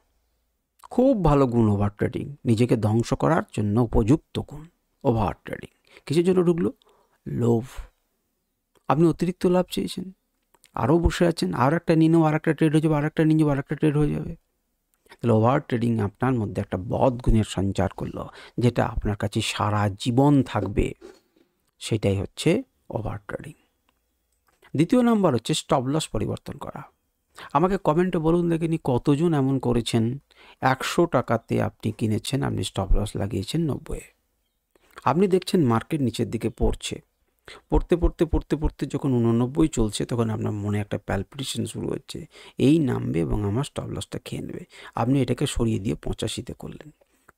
খুব ভালো গুণ ওভার ট্রেডিং, নিজেকে ধ্বংস করার জন্য উপযুক্ত গুণ ওভার ট্রেডিং। কিসের জন্য ঢুকলো? লোভ। আপনি অতিরিক্ত লাভ চেয়েছেন, আরও বসে আছেন, আর একটা নিয়ে নেবো, আর একটা ট্রেড হয়ে যাবে, আর একটা নিয়ে যাবো, আর একটা ট্রেড হয়ে যাবে। তাহলে ওভার ট্রেডিং আপনার মধ্যে একটা বদ গুণের সঞ্চার করলো, যেটা আপনার কাছে সারা জীবন থাকবে। সেটাই হচ্ছে ওভার ট্রেডিং। দ্বিতীয় নাম্বার হচ্ছে স্টপ লস পরিবর্তন করা। আমাকে কমেন্টে বলুন দেখিনি কতজন এমন করেছেন, 100 টাকাতে আপনি কিনেছেন, আপনি স্টপ লস লাগিয়েছেন 90-এ। আপনি দেখছেন মার্কেট নিচের দিকে পড়ছে, পড়তে পড়তে পড়তে পড়তে যখন 89 চলছে, তখন আপনার মনে একটা প্যালপিটেশন শুরু হচ্ছে, এই নামবে এবং আমার স্টপ লসটা খেয়ে নেবে। আপনি এটাকে সরিয়ে দিয়ে 85-তে করলেন,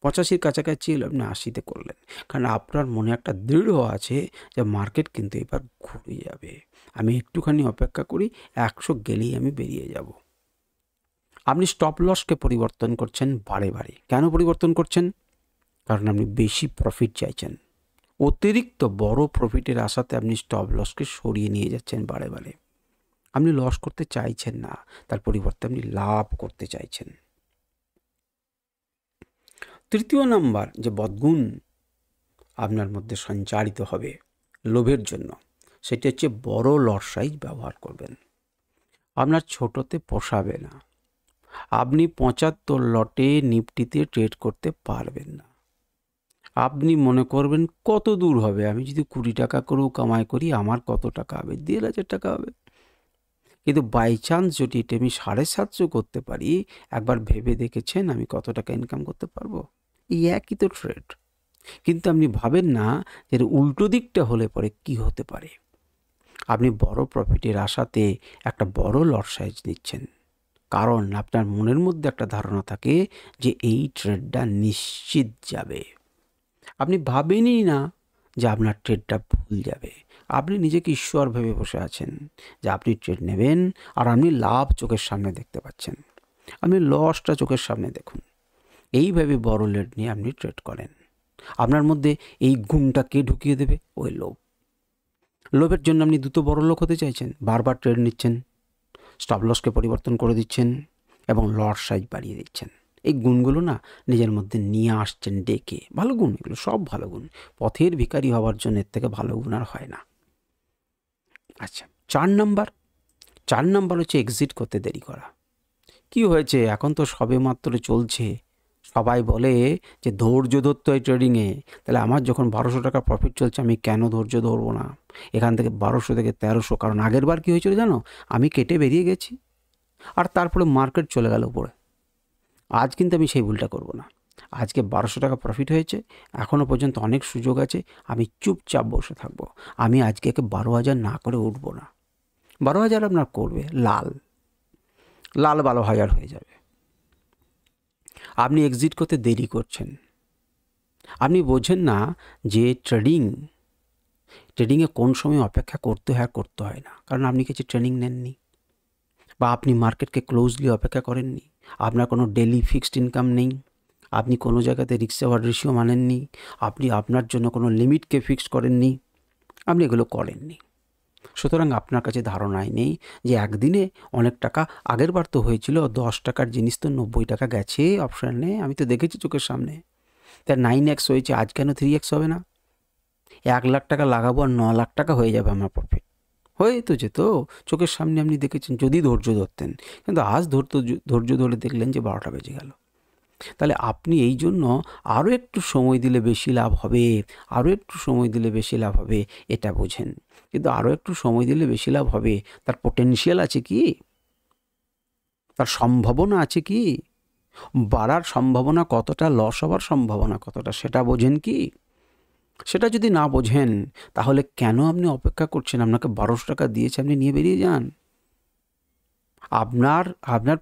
85-র কাছাকাছি এলো, আপনি 80-তে করলেন, কারণ আপনার মনে একটা দৃঢ় আছে যে মার্কেট কিন্তু এবার ঘুরে যাবে, আমি একটুখানি অপেক্ষা করি, 100 গেলেই আমি বেরিয়ে যাব। আপনি স্টপ লসকে পরিবর্তন করছেন বারে বারে। কেন পরিবর্তন করছেন? কারণ আপনি বেশি প্রফিট চাইছেন, অতিরিক্ত বড় প্রফিটের আশাতে আপনি স্টপ লসকে সরিয়ে নিয়ে যাচ্ছেন বারে বারে। আপনি লস করতে চাইছেন না, তার পরিবর্তে আপনি লাভ করতে চাইছেন। তৃতীয় নাম্বার যে বদগুণ আপনার মধ্যে সঞ্চারিত হবে লোভের জন্য, সেটা হচ্ছে বড় লট সাইজ ব্যবহার করবেন। আপনার ছোটতে পোষাবে না, আপনি 75 লটে নিফটিতে ট্রেড করতে পারবেন না। আপনি মনে করবেন কত দূর হবে, আমি যদি 20 টাকা করেও কামাই করি আমার কত টাকা হবে, 1,500 টাকা হবে। কিন্তু বাই চান্স যদি এটা আমি 750 করতে পারি, একবার ভেবে দেখেছেন আমি কত টাকা ইনকাম করতে পারবো? এই একই তো ট্রেড। কিন্তু আপনি ভাবেন না এর উল্টো দিকটা হলে পরে কি হতে পারে। আপনি বড় প্রফিটের আশাতে একটা বড় লট সাইজ নিচ্ছেন, কারণ আপনার মনের মধ্যে একটা ধারণা থাকে যে এই ট্রেডটা নিশ্চিত যাবে। আপনি ভাবেনই না যে আপনার ট্রেডটা ভুল যাবে। আপনি নিজেকে ঈশ্বর ভেবে বসে আছেন যে আপনি ট্রেড নেবেন, আর আপনি লাভ চোখের সামনে দেখতে পাচ্ছেন, আপনি লসটা চোখের সামনে দেখুন। এইভাবে বড় লেট নিয়ে আপনি ট্রেড করেন। আপনার মধ্যে এই গুণটা কে ঢুকিয়ে দেবে? ওই লোভ। লোভের জন্য আপনি দ্রুত বড় লোক হতে চাইছেন, বারবার ট্রেড নিচ্ছেন, স্টপ লসকে পরিবর্তন করে দিচ্ছেন এবং লট সাইজ বাড়িয়ে দিচ্ছেন। এই গুণগুলো না নিজের মধ্যে নিয়ে আসছেন ডেকে। ভালো গুণ, এগুলো সব ভালো গুণ। পথের ভিখারি হওয়ার জন্য এর থেকে ভালো গুণ আর হয় না। আচ্ছা, 4 নাম্বার, 4 নাম্বার হচ্ছে এক্সিট করতে দেরি করা। কি হয়েছে, এখন তো সবে মাত্র চলছে, সবাই বলে যে ধৈর্য ধরতে হয় ট্রেডিংয়ে। তাহলে আমার যখন 1200 টাকা প্রফিট চলছে, আমি কেন ধৈর্য ধরবো না? এখান থেকে 1200 থেকে 1300, কারণ আগের বার কী হয়েছিল জানো, আমি কেটে বেরিয়ে গেছি আর তারপরে মার্কেট চলে গেল উপরে। আজ কিন্তু আমি সেই ভুলটা করব না। আজকে 1200 টাকা প্রফিট হয়েছে, এখনও পর্যন্ত অনেক সুযোগ আছে, আমি চুপচাপ বসে থাকবো। আমি আজকে 12,000 না করে উঠবো না। 12,000 আপনার করবে, লাল 12,000 হয়ে যাবে। আপনি এক্সিট করতে দেরি করছেন। আপনি বোঝেন না যে ট্রেডিংয়ে কোন সময় অপেক্ষা করতে হয় আর করতে হয় না, কারণ আপনি কিছু ট্রেনিং নেননি, বা আপনি মার্কেটকে ক্লোজলি অপেক্ষা করেননি, আপনার কোনো ডেলি ফিক্সড ইনকাম নেই, আপনি কোনো জায়গাতে রিস্ক অ্যাওয়ার্ড রেশিও মানেননি, আপনি আপনার জন্য কোনো লিমিটকে ফিক্সড করেননি, আপনি এগুলো করেননি। সুতরাং আপনার কাছে ধারণাই নেই যে একদিনে অনেক টাকা, আগের বার তো হয়েছিল 10 টাকার জিনিস তো 90 টাকা গেছে অপশানে, আমি তো দেখেছি চোখের সামনে। তার 9x হয়েছে, আজ কেন 3x হবে না? 1 লাখ টাকা লাগাবো আর 9 লাখ টাকা হয়ে যাবে আমার প্রফিট। হয়ে তো যেত, চোখের সামনে আপনি দেখেছেন, যদি ধৈর্য ধরতেন। কিন্তু আজ ধৈর্য ধরে দেখলেন যে 12টা বেজে গেল। তাহলে আপনি এই জন্য আরও একটু সময় দিলে বেশি লাভ হবে, আরও একটু সময় দিলে বেশি লাভ হবে, এটা বোঝেন। কিন্তু আরও একটু সময় দিলে বেশি লাভ হবে, তার পোটেনশিয়াল আছে কি? তার সম্ভাবনা আছে কি? বাড়ার সম্ভাবনা কতটা, লস হওয়ার সম্ভাবনা কতটা, সেটা বোঝেন কি? সেটা যদি না বোঝেন, তাহলে কেন আপনি অপেক্ষা করছেন? আপনাকে 1200 টাকা দিয়েছে, আপনি নিয়ে বেরিয়ে যান। আপনার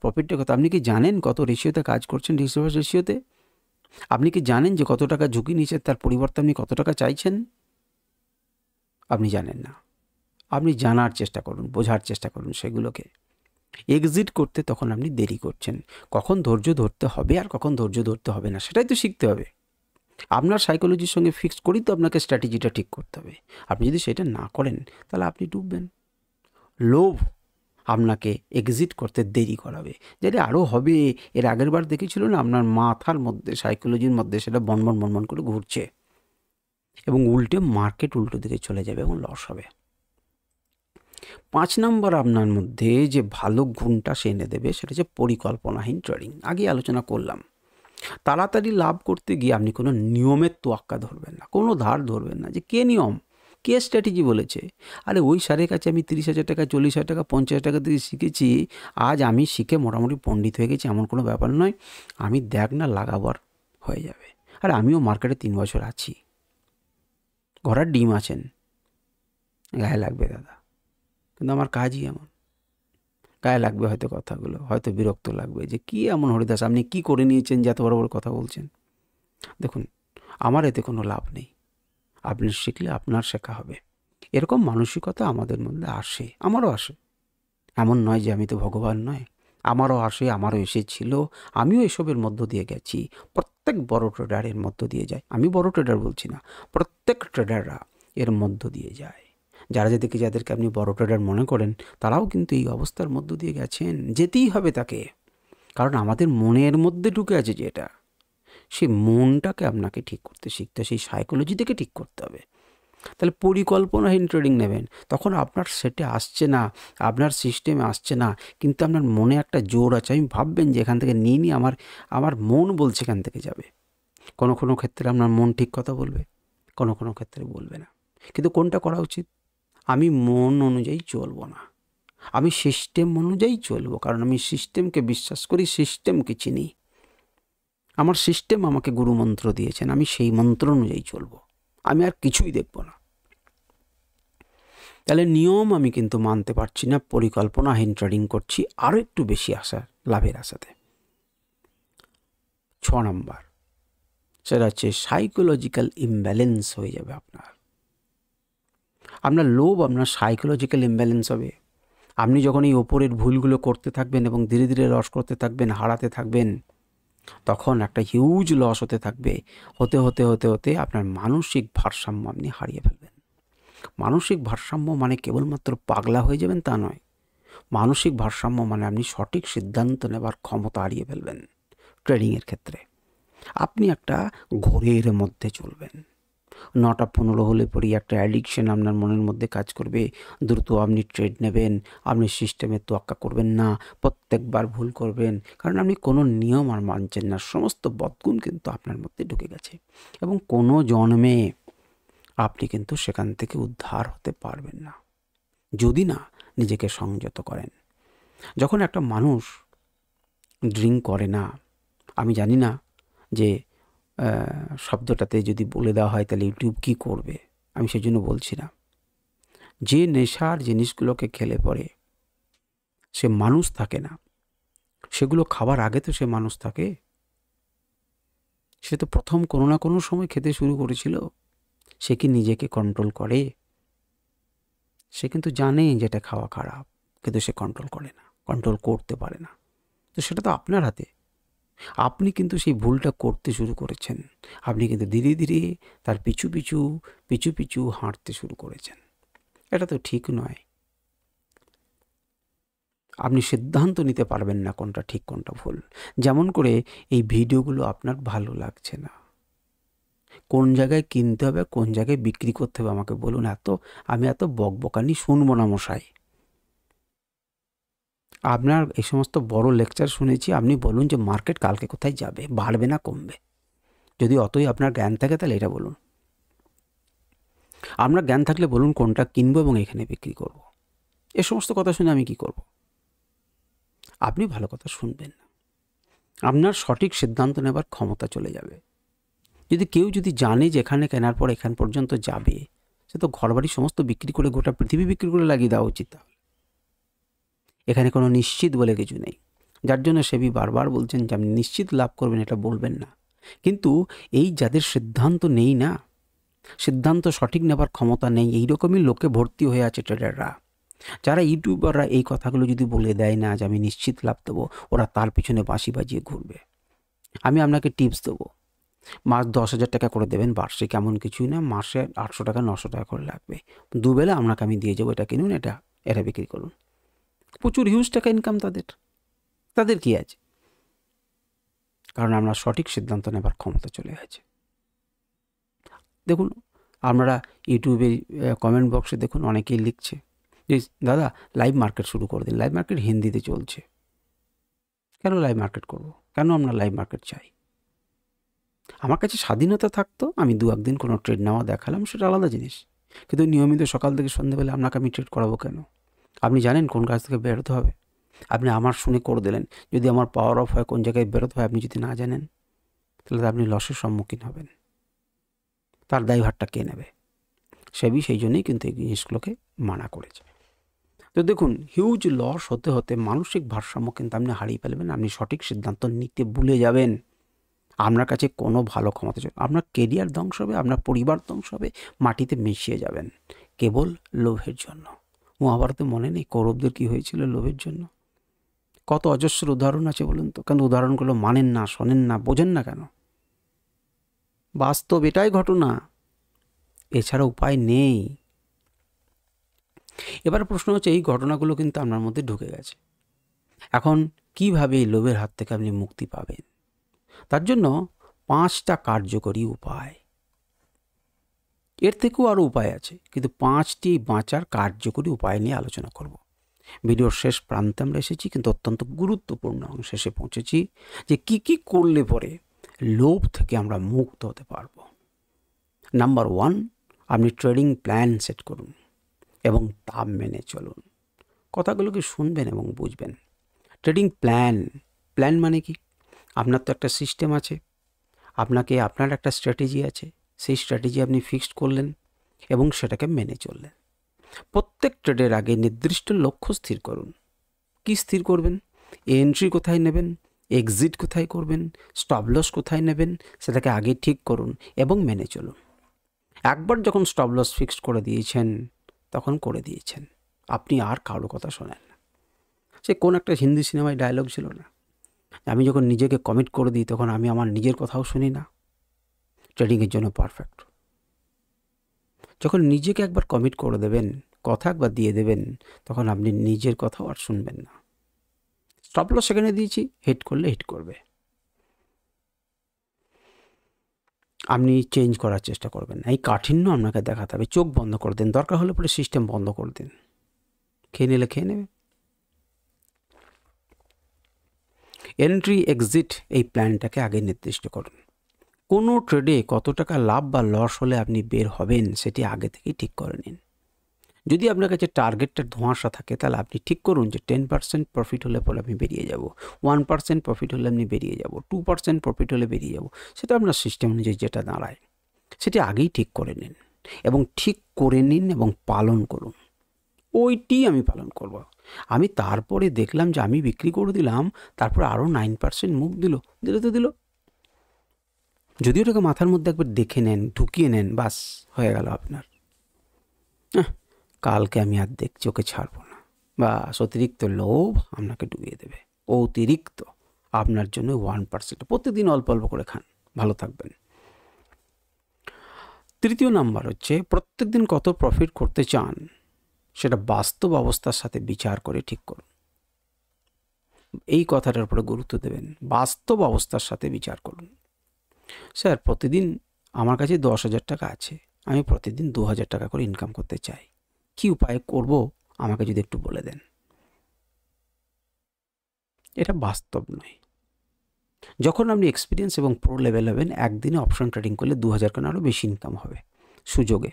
প্রফিটটা কত? আপনি কি জানেন কত রেশিওতে কাজ করছেন? রিস্ক রেশিওতে আপনি কি জানেন যে কত টাকা ঝুঁকি নিয়েছে, তার পরিবর্তে আপনি কত টাকা চাইছেন? আপনি জানেন না। আপনি জানার চেষ্টা করুন, বোঝার চেষ্টা করুন সেগুলোকে। এক্সিট করতে তখন আপনি দেরি করছেন। কখন ধৈর্য ধরতে হবে আর কখন ধৈর্য ধরতে হবে না, সেটাই তো শিখতে হবে। আপনার সাইকোলজির সঙ্গে ফিক্স করেই তো আপনাকে স্ট্র্যাটেজিটা ঠিক করতে হবে। আপনি যদি সেটা না করেন, তাহলে আপনি ডুববেন। লোভ আপনাকে এক্সিট করতে দেরি করাবে, যেটা আরও হবে। এর আগের বার দেখেছিল না, আপনার মাথার মধ্যে, সাইকোলজির মধ্যে সেটা বনবন করে ঘুরছে, এবং উল্টে মার্কেট উল্টো দিকে চলে যাবে এবং লস হবে। 5 নম্বর আপনার মধ্যে যে ভালো গুণটা সে এনে দেবে, সেটা হচ্ছে পরিকল্পনাহীন ট্রেডিং। আগে আলোচনা করলাম, তাড়াতাড়ি লাভ করতে গিয়ে আপনি কোনো নিয়মের তোয়াক্কা ধরবেন না, কোনো ধার ধরবেন না যে কে নিয়ম, কে স্ট্র্যাটেজি বলেছে। আরে ওই স্যারের কাছে আমি 30,000 টাকা, 40,000 টাকা, 50,000 টাকা দিয়ে শিখেছি, আজ আমি শিখে মোটামুটি পণ্ডিত হয়ে গেছি, এমন কোনো ব্যাপার নয়। আমি দেখ না লাগাবার হয়ে যাবে। আর আমিও মার্কেটে 3 বছর আছি, ঘোড়ার ডিম আছেন, গায়ে লাগবে দাদা, কিন্তু আমার কাজই এমন। গায়ে লাগবে হয়তো কথাগুলো, হয়তো বিরক্ত লাগবে যে কি এমন হরিদাস, আপনি কি করে নিয়েছেন যে এত বড় বড় কথা বলছেন। দেখুন, আমার এতে কোনো লাভ নেই। আপনি শিখলে আপনার শেখা হবে, এরকম মানসিকতা আমাদের মধ্যে আসে, আমারও আসে। এমন নয় যে আমি তো ভগবান নয়, আমারও আসে, আমারও এসেছিল, আমিও এসবের মধ্য দিয়ে গেছি। প্রত্যেক বড় ট্রেডারের মধ্য দিয়ে যায়, আমি বড় ট্রেডার বলছি না, প্রত্যেক ট্রেডাররা এর মধ্য দিয়ে যায়। যাদেরকে আপনি বড় ট্রেডার মনে করেন, তারাও কিন্তু এই অবস্থার মধ্য দিয়ে গেছেন, যেতেই হবে তাকে। কারণ আমাদের মনের মধ্যে ঢুকে আছে যেটা, সেই মনটাকে আপনাকে ঠিক করতে শিখতে, সেই সাইকোলজি থেকে ঠিক করতে হবে। তাহলে পরিকল্পনাহীন ট্রেডিং নেবেন, তখন আপনার সেটে আসছে না, আপনার সিস্টেমে আসছে না, কিন্তু আপনার মনে একটা জোর আছে। আমি ভাববেন যে এখান থেকে নিয়ে আমার মন বলছে এখান থেকে যাবে। কোনো কোনো ক্ষেত্রে আপনার মন ঠিক কথা বলবে, কোনো কোনো ক্ষেত্রে বলবে না। কিন্তু কোনটা করা উচিত? আমি মন অনুযায়ী চলবো না, আমি সিস্টেম অনুযায়ী চলবো, কারণ আমি সিস্টেমকে বিশ্বাস করি, সিস্টেমকে চিনি। আমার সিস্টেম আমাকে গুরুমন্ত্র দিয়েছেন, আমি সেই মন্ত্র অনুযায়ী চলবো, আমি আর কিছুই দেখব না। তাহলে নিয়ম আমি কিন্তু মানতে পারছি না, পরিকল্পনাহীন ট্রেডিং করছি আরও একটু বেশি লাভের আশাতে। 6 নম্বর, সেটা হচ্ছে সাইকোলজিক্যাল ইমব্যালেন্স হয়ে যাবে আপনার লোভ, আপনার সাইকোলজিক্যাল ইমব্যালেন্স হবে। আপনি যখন এই ওপরের ভুলগুলো করতে থাকবেন এবং ধীরে ধীরে লস করতে থাকবেন, হারাতে থাকবেন, তখন একটা হিউজ লস হতে থাকবে। হতে হতে হতে হতে আপনার মানসিক ভারসাম্য আপনি হারিয়ে ফেলবেন। মানসিক ভারসাম্য মানে কেবলমাত্র পাগলা হয়ে যাবেন তা নয়, মানসিক ভারসাম্য মানে আপনি সঠিক সিদ্ধান্ত নেবার ক্ষমতা হারিয়ে ফেলবেন। ট্রেডিংয়ের ক্ষেত্রে আপনি একটা ঘোরের মধ্যে চলবেন, 9টা 15 হলে পরেই একটা অ্যাডিকশন আপনার মনের মধ্যে কাজ করবে। দ্রুত আপনি ট্রেড নেবেন, আপনি সিস্টেমের তোয়াক্কা করবেন না, প্রত্যেকবার ভুল করবেন, কারণ আপনি কোনো নিয়ম আর মানছেন না। সমস্ত বদগুণ কিন্তু আপনার মধ্যে ঢুকে গেছে এবং কোনো জন্মে আপনি কিন্তু সেখান থেকে উদ্ধার হতে পারবেন না, যদি না নিজেকে সংযত করেন। যখন একটা মানুষ ড্রিঙ্ক করে না, আমি জানি না যে শব্দটাতে যদি বলে দেওয়া হয় তাহলে ইউটিউব কী করবে, আমি সেজন্য বলছি না। যে নেশার জিনিসগুলোকে খেলে পরে সে মানুষ থাকে না, সেগুলো খাবার আগে তো সে মানুষ থাকে। সে তো প্রথম কোনো না কোনো সময় খেতে শুরু করেছিল। সে কি নিজেকে কন্ট্রোল করে? সে কিন্তু জানে যেটা খাওয়া খারাপ, কিন্তু সে কন্ট্রোল করে না, কন্ট্রোল করতে পারে না। তো সেটা তো আপনার হাতে। আপনি কিন্তু সেই ভুলটা করতে শুরু করেছেন। আপনি কিন্তু ধীরে ধীরে তার পিছু পিছু হাঁটতে শুরু করেছেন। এটা তো ঠিক নয়। আপনি সিদ্ধান্ত নিতে পারবেন না কোনটা ঠিক কোনটা ভুল। যেমন করে এই ভিডিওগুলো আপনার ভালো লাগছে না, কোন জায়গায় কিনতে হবে, কোন জায়গায় বিক্রি করতে হবে আমাকে বলুন। আমি এত বকবকানি শুনবো না মশাই। আপনার এই সমস্ত বড় লেকচার শুনেছি, আপনি বলুন যে মার্কেট কালকে কোথায় যাবে, বাড়বে না কমবে। যদি অতই আপনার জ্ঞান থাকে তাহলে এটা বলুন। আপনার জ্ঞান থাকলে বলুন কোনটা কিনবো এবং এখানে বিক্রি করব। এ সমস্ত কথা শুনে আমি কি করব? আপনি ভালো কথা শুনবেন না, আপনার সঠিক সিদ্ধান্ত নেবার ক্ষমতা চলে যাবে। কেউ যদি জানে যে এখানে কেনার পর এখান পর্যন্ত যাবে, সে তো ঘরবাড়ি সমস্ত বিক্রি করে গোটা পৃথিবী বিক্রি করে লাগিয়ে দেওয়া উচিত। তাহলে এখানে কোনো নিশ্চিত বলে কিছু নেই, যার জন্য সেবি বারবার বলছেন যে আপনি নিশ্চিত লাভ করবেন এটা বলবেন না। কিন্তু এই যাদের সিদ্ধান্ত নেই না, সিদ্ধান্ত সঠিক নেবার ক্ষমতা নেই, এইরকমই লোকে ভর্তি হয়ে আছে ট্রেডাররা। যারা ইউটিউবাররা এই কথাগুলো যদি বলে দেয় না যে আমি নিশ্চিত লাভ দেবো, ওরা তার পিছনে বাঁশি বাজিয়ে ঘুরবে। আমি আপনাকে টিপস দেবো, মাস 10,000 টাকা করে দেবেন বার্ষিক, এমন কিছুই না, মাসে 800 টাকা 900 টাকা করে লাগবে। দুবেলা আপনাকে আমি দিয়ে যাবো, এটা কিনুন, এটা বিক্রি করুন। প্রচুর হিউজ টাকা ইনকাম তাদের কি আছে? কারণ আমরা সঠিক সিদ্ধান্ত নেবার ক্ষমতা চলে গেছে। দেখুন, আপনারা ইউটিউবে কমেন্ট বক্সে দেখুন, অনেকেই লিখছে যে দাদা লাইভ মার্কেট শুরু করে দিন। লাইভ মার্কেট হিন্দিতে চলছে, কেন লাইভ মার্কেট করব? কেন আমরা লাইভ মার্কেট চাই? আমার কাছে স্বাধীনতা থাকতো, আমি 2-1 দিন কোনো ট্রেড নেওয়া দেখালাম, সেটা আলাদা জিনিস। কিন্তু নিয়মিত সকাল থেকে সন্ধ্যেবেলা আপনাকে আমি ট্রেড করাবো কেন? আপনি জানেন কোন কাজ থেকে বেরোতে হবে? আপনি আমার শুনে করে দিলেন। যদি আমার পাওয়ার অফ হয়, কোন জায়গায় বেরোতে হয় আপনি যদি না জানেন, তাহলে তো আপনি লসের সম্মুখীন হবেন। তার দায়ভারটা কে নেবে? সেবি সেই জন্যই কিন্তু এই জিনিসগুলোকে মানা করেছে। তো দেখুন, হিউজ লস হতে হতে মানসিক ভারসাম্য কিন্তু আপনি হারিয়ে ফেলবেন। আপনি সঠিক সিদ্ধান্ত নিতে ভুলে যাবেন। আপনার কাছে কোনো ভালো ক্ষমতা চলে, আপনার কেরিয়ার ধ্বংস হবে, আপনার পরিবার ধ্বংস হবে, মাটিতে মিশিয়ে যাবেন কেবল লোভের জন্য। মহাভারতে মনে নেই কৌরবদের কী হয়েছিল লোভের জন্য? কত অজস্র উদাহরণ আছে বলুন তো। কেন উদাহরণগুলো মানেন না, শোনেন না, বোঝেন না কেন? বাস্তব এটাই ঘটনা, এছাড়া উপায় নেই। এবার প্রশ্ন হচ্ছে, এই ঘটনাগুলো কিন্তু আপনার মধ্যে ঢুকে গেছে। এখন কিভাবে এই লোভের হাত থেকে আপনি মুক্তি পাবেন? তার জন্য 5টা কার্যকরী উপায়। এর থেকেও আরও উপায় আছে, কিন্তু 5টি বাঁচার কার্যকরী উপায় নিয়ে আলোচনা করব। ভিডিওর শেষ প্রান্তে আমরা এসেছি, কিন্তু অত্যন্ত গুরুত্বপূর্ণ অংশে এসে পৌঁছেছি যে কি করলে পরে লোভ থেকে আমরা মুক্ত হতে পারব। নাম্বার 1, আপনি ট্রেডিং প্ল্যান সেট করুন এবং তা মেনে চলুন। কথাগুলোকে শুনবেন এবং বুঝবেন। ট্রেডিং প্ল্যান মানে কি? আপনার তো একটা সিস্টেম আছে, আপনার একটা স্ট্র্যাটেজি আছে, সেই স্ট্র্যাটেজি আপনি ফিক্সড করলেন এবং সেটাকে মেনে চললেন। প্রত্যেক ট্রেডের আগে নির্দিষ্ট লক্ষ্য স্থির করুন। কি স্থির করবেন? এন্ট্রি কোথায় নেবেন, এক্সিট কোথায় করবেন, স্টপ লস কোথায় নেবেন, সেটাকে আগে ঠিক করুন এবং মেনে চলুন। একবার যখন স্টপ লস ফিক্সড করে দিয়েছেন, তখন করে দিয়েছেন, আপনি আর কারো কথা শোনেন না। সে কোন একটা হিন্দি সিনেমায় ডায়লগ ছিল না, আমি যখন নিজেকে কমিট করে দিই তখন আমি আমার নিজের কথাও শুনি না। ট্রেডিংয়ের জন্য পারফেক্ট। যখন নিজেকে একবার কমিট করে দেবেন, কথা একবার দিয়ে দেবেন, তখন আপনি নিজের কথাও আর শুনবেন না। স্টপ লস সেখানে দিয়েছি, হিট করলে হিট করবে। আপনি চেঞ্জ করার চেষ্টা করবেন না, এই কাঠিন্য আপনাকে দেখাতে হবে। চোখ বন্ধ করে দিন, দরকার হলে পরে সিস্টেম বন্ধ করে দিন, খেয়ে নিলে খেয়ে নেবে। এন্ট্রি এক্সিট এই প্ল্যানটাকে আগে নির্দিষ্ট করুন। কোনো ট্রেডে কত টাকা লাভ বা লস হলে আপনি বের হবেন সেটি আগে থেকেই ঠিক করে নিন। যদি আপনার কাছে টার্গেটটা ধোঁয়াশা থাকে তাহলে আপনি ঠিক করুন যে 10% প্রফিট হলে পরে আমি বেরিয়ে যাব, 1% প্রফিট হলে আপনি বেরিয়ে যাব, 2% প্রফিট হলে বেরিয়ে যাব। সেটা আপনার সিস্টেম অনুযায়ী যেটা দাঁড়ায় সেটি আগেই ঠিক করে নিন, এবং ঠিক করে নিন এবং পালন করুন। ওইটি আমি পালন করব। আমি তারপরে দেখলাম যে আমি বিক্রি করে দিলাম, তারপরে আরও 9% মুভ দিল তো দিল। যদি ওটাকে মাথার মধ্যে একবার দেখে নেন, ঢুকিয়ে নেন, বাস হয়ে গেল আপনার। কালকে আমি আর দেখছি, ওকে ছাড়বো না। বাস অতিরিক্ত লোভ আপনাকে ডুবিয়ে দেবে। অতিরিক্ত আপনার জন্য 1%, প্রত্যেকদিন অল্প অল্প করে খান, ভালো থাকবেন। তৃতীয় নাম্বার হচ্ছে প্রত্যেকদিন কত প্রফিট করতে চান সেটা বাস্তব অবস্থার সাথে বিচার করে ঠিক করুন। এই কথাটার উপরে গুরুত্ব দেবেন, বাস্তব অবস্থার সাথে বিচার করুন। স্যার প্রতিদিন আমার কাছে 10,000 টাকা আছে, আমি প্রতিদিন 2,000 টাকা করে ইনকাম করতে চাই, কি উপায় করব আমাকে যদি একটু বলে দেন। এটা বাস্তব নয়। যখন আপনি এক্সপিরিয়েন্স এবং প্রো লেভেল হবেন, একদিনে অপশন ট্রেডিং করলে 2,000 কেন আরও বেশি ইনকাম হবে সুযোগে।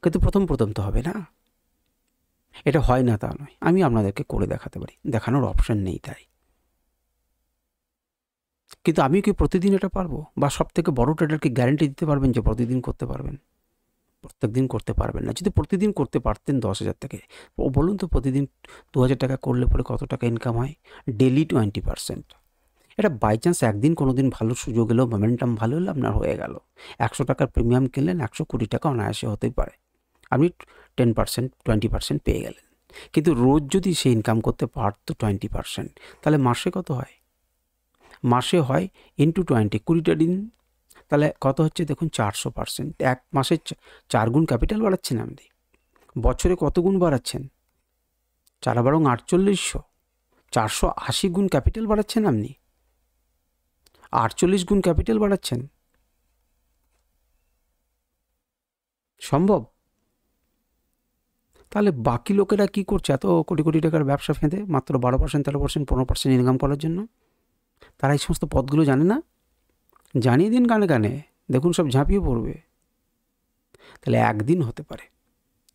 কিন্তু প্রথম তো হবে না। এটা হয় না তা নয়, আমি আপনাদেরকে করে দেখাতে পারি, দেখানোর অপশন নেই তাই। কিন্তু আমি কি প্রতিদিন এটা পারবো? বা সব থেকে বড় ট্রেডারকে গ্যারেন্টি দিতে পারবেন যে প্রতিদিন করতে পারবেন? প্রত্যেক দিন করতে পারবেন না। যদি প্রতিদিন করতে পারতেন 10,000 থেকে, বলুন তো প্রতিদিন 2,000 টাকা করলে পরে কত টাকা ইনকাম হয়? ডেলি 20%। এটা বাই চান্স একদিন কোনো দিন ভালো সুযোগ এলো, মোমেন্টাম ভালো হলো, আপনার হয়ে গেল। 100 টাকার প্রিমিয়াম কিনলেন, 120 টাকা অনায়াসে হতেই পারে। আপনি 10%, 20% পেয়ে গেলেন। কিন্তু রোজ যদি সে ইনকাম করতে পারতো 20%, তাহলে মাসে কত হয়? মাসে হয় ইন্টু 20, 20টা দিন, তাহলে কত হচ্ছে দেখুন, 400%। এক মাসে 4 গুণ ক্যাপিটাল বাড়াচ্ছেন আপনি। বছরে কত গুণ বাড়াচ্ছেন? 4 বারং 4800, 480 গুণ ক্যাপিটাল বাড়াচ্ছেন আপনি। 48 গুণ ক্যাপিটাল বাড়াচ্ছেন। সম্ভব? তাহলে বাকি লোকেরা কি করছে এত কোটি কোটি টাকার ব্যবসা ফেঁদে মাত্র 12%, 13%, 15% ইনকাম করার জন্য? তারা এই সমস্ত পথগুলো জানে না? জানিয়ে দিন গানে গানে, দেখুন সব ঝাঁপিয়ে পড়বে। তাহলে একদিন হতে পারে,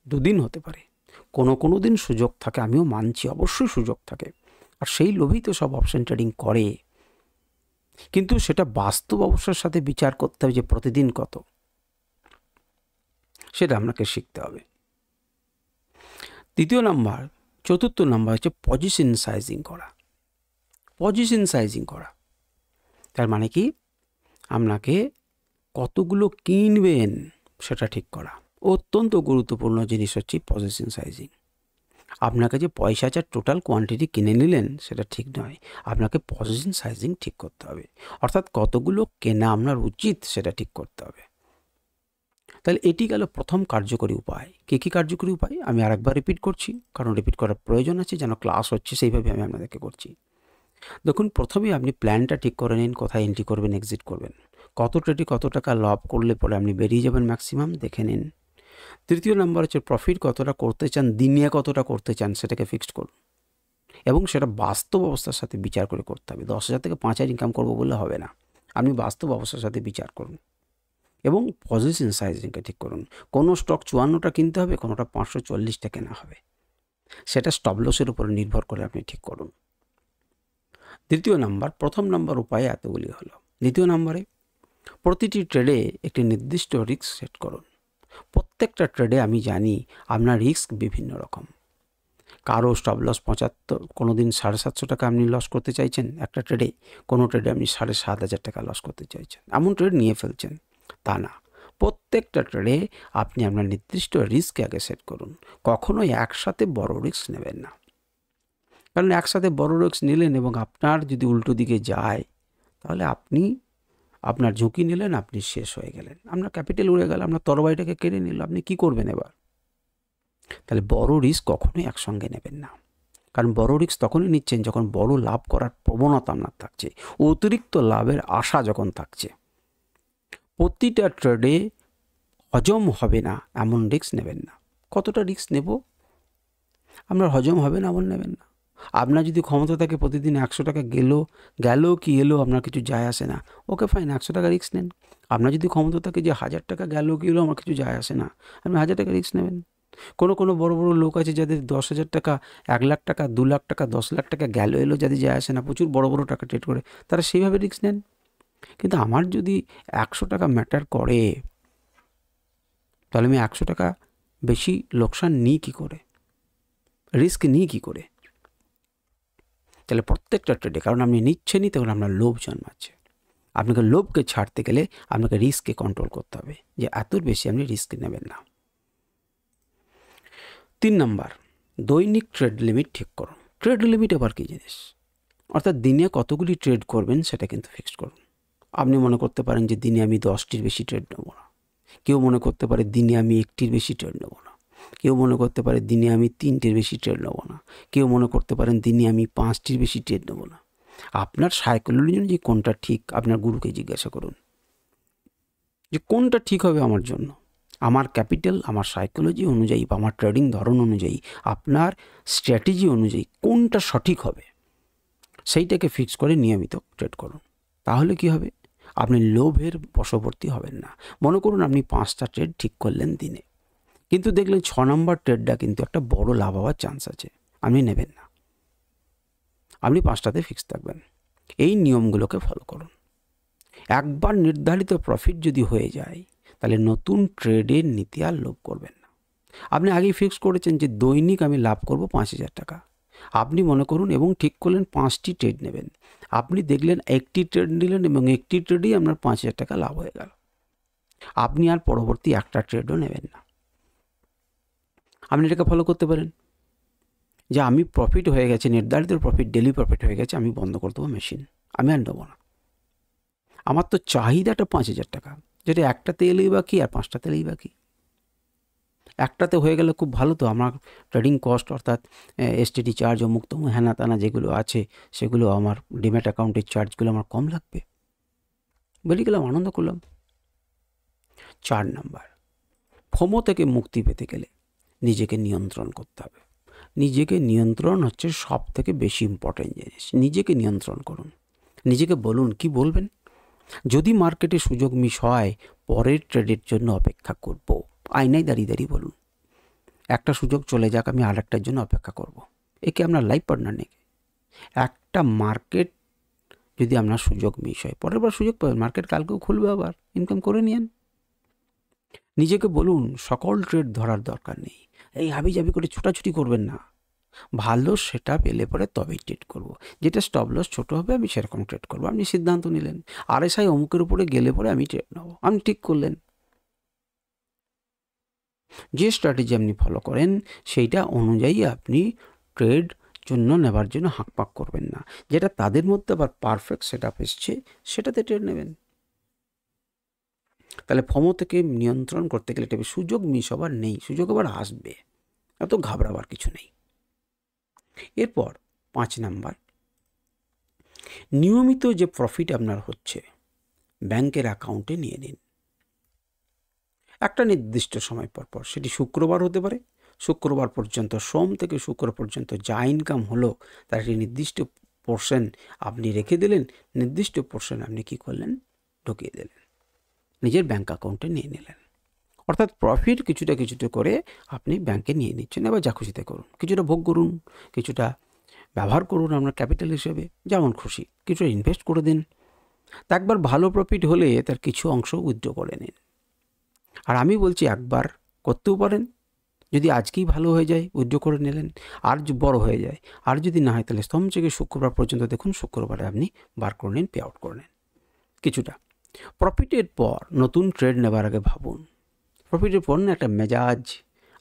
দুদিন হতে পারে, কোনো দিন সুযোগ থাকে, আমিও মানছি অবশ্যই সুযোগ থাকে, আর সেই লোভেই তো সব অপশন ট্রেডিং করে। কিন্তু সেটা বাস্তব অবস্থার সাথে বিচার করতে হবে যে প্রতিদিন কত, সেটা আপনাকে শিখতে হবে। চতুর্থ নাম্বার হচ্ছে পজিশন সাইজিং করা। পজিশন সাইজিং করা তার মানে কি? আপনাকে কতগুলো কিনবেন সেটা ঠিক করা। অত্যন্ত গুরুত্বপূর্ণ জিনিস হচ্ছে পজিশন সাইজিং। আপনাকে যে পয়সা যা টোটাল কোয়ান্টিটি কিনে নিলেন সেটা ঠিক নয়, আপনাকে পজিশন সাইজিং ঠিক করতে হবে। অর্থাৎ কতগুলো কেনা আপনার উচিত সেটা ঠিক করতে হবে। তাহলে এটি গেল প্রথম কার্যকরী উপায়। কী কার্যকরী উপায় আমি আরেকবার রিপিট করছি, কারণ রিপিট করার প্রয়োজন আছে, যেন ক্লাস হচ্ছে সেইভাবে আমি আপনাদেরকে করছি। দেখুন, প্রথমেই আপনি প্ল্যানটা ঠিক করে নিন, কোথায় এন্ট্রি করবেন, এক্সিট করবেন, কত ট্রেডে কত টাকা লাভ করলে পরে আপনি বেরিয়ে যাবেন ম্যাক্সিমাম দেখে নিন। তৃতীয় নাম্বার হচ্ছে প্রফিট কতটা করতে চান, দিনে কতটা করতে চান সেটাকে ফিক্সড করুন, এবং সেটা বাস্তব অবস্থার সাথে বিচার করে করতে হবে। 10,000 থেকে 5,000 ইনকাম করবো বললে হবে না, আপনি বাস্তব অবস্থার সাথে বিচার করুন এবং পজিশন সাইজিংটা ঠিক করুন। কোনো স্টক 54টা কিনতে হবে, কোনোটা 540টা কেনা হবে, সেটা স্টপ লসের উপর নির্ভর করে আপনি ঠিক করুন। প্রথম নাম্বার উপায় এতগুলি হলো। দ্বিতীয় নাম্বারে প্রতিটি ট্রেডে একটি নির্দিষ্ট রিস্ক সেট করুন। প্রত্যেকটা ট্রেডে আমি জানি আপনার রিস্ক বিভিন্ন রকম। কারো স্টপ লস 75, কোনো দিন 750 টাকা আপনি লস করতে চাইছেন একটা ট্রেডে, কোনো ট্রেডে আপনি 7,500 টাকা লস করতে চাইছেন, এমন ট্রেড নিয়ে ফেলছেন, তা না। প্রত্যেকটা ট্রেডে আপনি আপনার নির্দিষ্ট রিস্ক আগে সেট করুন। কখনোই একসাথে বড় রিস্ক নেবেন না, কারণ একসাথে বড় রিস্ক নিলেন এবং আপনার যদি উল্টো দিকে যায় তাহলে আপনি আপনার ঝুঁকি নিলেন, আপনি শেষ হয়ে গেলেন, আপনার ক্যাপিটাল উড়ে গেল, আপনার তরবারিটাকে কেড়ে নিল, আপনি কি করবেন এবার? তাহলে বড় রিস্ক কখনোই একসঙ্গে নেবেন না, কারণ বড় রিস্ক তখনই নিচ্ছেন যখন বড় লাভ করার প্রবণতা আপনার থাকছে, অতিরিক্ত লাভের আশা যখন থাকছে। প্রতিটা ট্রেডে হজম হবে না এমন রিস্ক নেবেন না। কতটা রিস্ক নেব, আপনার হজম হবে না এমন নেবেন না। আপনার যদি ক্ষমতা থাকে প্রতিদিন 100 টাকা গেল কি এলো আপনার কিছু যায় আসে না, ওকে ফাইন, 100 টাকা রিস্ক নেন। আপনার যদি ক্ষমতা থাকে যে 1000 টাকা গেল কি এলো আমার কিছু যায় আসে না, আপনি 1000 টাকা রিস্ক নেবেন। কোনো বড় বড় লোক আছে যাদের 10,000 টাকা, 1 লাখ টাকা, 2 লাখ টাকা, 10 লাখ টাকা গেল এলো যাদের যায় আসে না, প্রচুর বড় বড় টাকা ট্রেড করে, তারা সেইভাবে রিস্ক নেন। কিন্তু আমার যদি 100 টাকা ম্যাটার করে, তাহলে আমি 100 টাকা বেশি লোকসান নিই কী করে, রিস্ক নিই কী করে? তাহলে প্রত্যেকটা ট্রেডে, কারণ আপনি নিচ্ছেনই তখন আপনার লোভ জন্মাচ্ছে। আপনাকে লোভকে ছাড়তে গেলে আপনাকে রিস্ককে কন্ট্রোল করতে হবে, যে এত বেশি আপনি রিস্ক নেবেন না। 3 নাম্বার, দৈনিক ট্রেড লিমিট ঠিক করুন। ট্রেড লিমিট আবার কী জিনিস? অর্থাৎ দিনে কতগুলি ট্রেড করবেন সেটা কিন্তু ফিক্সড করুন। আপনি মনে করতে পারেন যে দিনে আমি 10টির বেশি ট্রেড নেব না, কেউ মনে করতে পারে দিনে আমি 1টির বেশি ট্রেড নেব না, কেউ মনে করতে পারে দিনে আমি 3টের বেশি ট্রেড নেব না, কেউ মনে করতে পারেন দিনে আমি 5টির বেশি ট্রেড নেব না। আপনার সাইকোলজি অনুযায়ী কোনটা ঠিক, আপনার গুরুকে জিজ্ঞাসা করুন যে কোনটা ঠিক হবে আমার জন্য, আমার ক্যাপিটাল, আমার সাইকোলজি অনুযায়ী বা আমার ট্রেডিং ধরন অনুযায়ী, আপনার স্ট্র্যাটেজি অনুযায়ী কোনটা সঠিক হবে, সেইটাকে ফিক্স করে নিয়মিত ট্রেড করুন। তাহলে কি হবে, আপনি লোভের বশবর্তী হবেন না। মনে করুন আপনি 5টা ট্রেড ঠিক করলেন দিনে, কিন্তু দেখলেন 6 নম্বর ট্রেডটা কিন্তু একটা বড় লাভ হওয়ার চান্স আছে, আপনি নেবেন না, আপনি 5টাতে ফিক্স থাকবেন। এই নিয়মগুলোকে ফলো করুন। একবার নির্ধারিত প্রফিট যদি হয়ে যায়, তাহলে নতুন ট্রেডের নীতি আর লোভ করবেন না। আপনি আগেই ফিক্স করেছেন যে দৈনিক আমি লাভ করব 5,000 টাকা, আপনি মনে করুন এবং ঠিক করলেন 5টি ট্রেড নেবেন। আপনি দেখলেন 1টি ট্রেড নিলেন এবং 1টি ট্রেডেই আপনার 5,000 টাকা লাভ হয়ে গেল, আপনি আর পরবর্তী একটা ট্রেডও নেবেন না। আপনি এটাকে ফলো করতে পারেন যে আমি প্রফিট হয়ে গেছে, নির্ধারিত প্রফিট, ডেলি প্রফিট হয়ে গেছে, আমি বন্ধ করে দেবো মেশিন, আমি আর নেবো না। আমার তো চাহিদাটা 5,000 টাকা, যেটা একটাতে এলেই বা কি আর 5টাতে এলেই বা কি। একটাতে হয়ে গেলে খুব ভালো, তো আমার ট্রেডিং কস্ট অর্থাৎ এসটিডি চার্জ, অমুক তমুক হ্যানা তানা যেগুলো আছে সেগুলো, আমার ডিম্যাট অ্যাকাউন্টের চার্জগুলো আমার কম লাগবে, বেরিয়ে গেলাম, আনন্দ করলাম। 4 নাম্বার, ফোমো থেকে মুক্তি পেতে গেলে নিজেকে নিয়ন্ত্রণ করতে হবে। নিজেকে নিয়ন্ত্রণ হচ্ছে সব থেকে বেশি ইম্পর্টেন্ট জিনিস। নিজেকে নিয়ন্ত্রণ করুন, নিজেকে বলুন কি বলবেন। যদি মার্কেটে সুযোগ মিস হয়, পরের ট্রেডের জন্য অপেক্ষা করব, আয়নায় দাঁড়িয়ে দাঁড়িয়ে বলুন একটা সুযোগ চলে যাক, আমি আর একটার জন্য অপেক্ষা করব। একে আপনার লাইফ পার্টনার নেই। একটা মার্কেট যদি আপনার সুযোগ মিস হয়, পরের বার সুযোগ পাবেন, মার্কেট কালকেও খুলবে, আবার ইনকাম করে নিন। নিজেকে বলুন সকল ট্রেড ধরার দরকার নেই, এই হাবিজাবি করে ছুটাছুটি করবেন না, ভালো সেটা পেলে পরে তবেই ট্রেড করব, যেটা স্টপ লস ছোটো হবে আমি সেরকম ট্রেড করবো। আপনি সিদ্ধান্ত নিলেন RSI অমুকের উপরে গেলে পরে আমি ট্রেড নেব, আপনি ঠিক করলেন। যে স্ট্র্যাটেজি আপনি ফলো করেন সেইটা অনুযায়ী আপনি ট্রেড জন্য নেবার জন্য হাঁকপাক করবেন না। যেটা তাদের মধ্যে আবার পারফেক্ট সেট আপ এসছে সেটাতে ট্রেড নেবেন। তাহলে ফোমো থেকে নিয়ন্ত্রণ করতে গেলে এটা সুযোগ মিস হবার নেই, সুযোগ আবার আসবে, এত ঘাবড়াবার কিছু নেই। এরপর 5 নাম্বার, নিয়মিত যে প্রফিট আপনার হচ্ছে ব্যাংকের অ্যাকাউন্টে নিয়ে নিন একটা নির্দিষ্ট সময় পর। সেটি শুক্রবার হতে পারে, শুক্রবার পর্যন্ত, সোম থেকে শুক্র পর্যন্ত যা ইনকাম হলো তার একটি নির্দিষ্ট পোর্শন আপনি রেখে দিলেন, নির্দিষ্ট পোর্শন আপনি কী করলেন, ঢুকিয়ে দিলেন, নিজের ব্যাঙ্ক অ্যাকাউন্টে নিয়ে নিলেন। অর্থাৎ প্রফিট কিছুটা কিছুটা করে আপনি ব্যাংকে নিয়ে নিচ্ছেন, এবার যা খুশিতে করুন, কিছুটা ভোগ করুন, কিছুটা ব্যবহার করুন আপনার ক্যাপিটাল হিসেবে, যেমন খুশি, কিছুটা ইনভেস্ট করে দিন। তা একবার ভালো প্রফিট হলে তার কিছু অংশ উইথড্র করে নিন। আর আমি বলছি একবার করতেও পারেন, যদি আজকেই ভালো হয়ে যায় উইথড্র করে নিলেন, আর বড় হয়ে যায়, আর যদি না হয় তাহলে সোম থেকে শুক্রবার পর্যন্ত দেখুন, শুক্রবারে আপনি বার করে নিন, পে আউট করে নিন কিছুটা। প্রফিটের পর নতুন ট্রেড নেবার আগে ভাবুন, প্রফিটের পর না একটা মেজাজ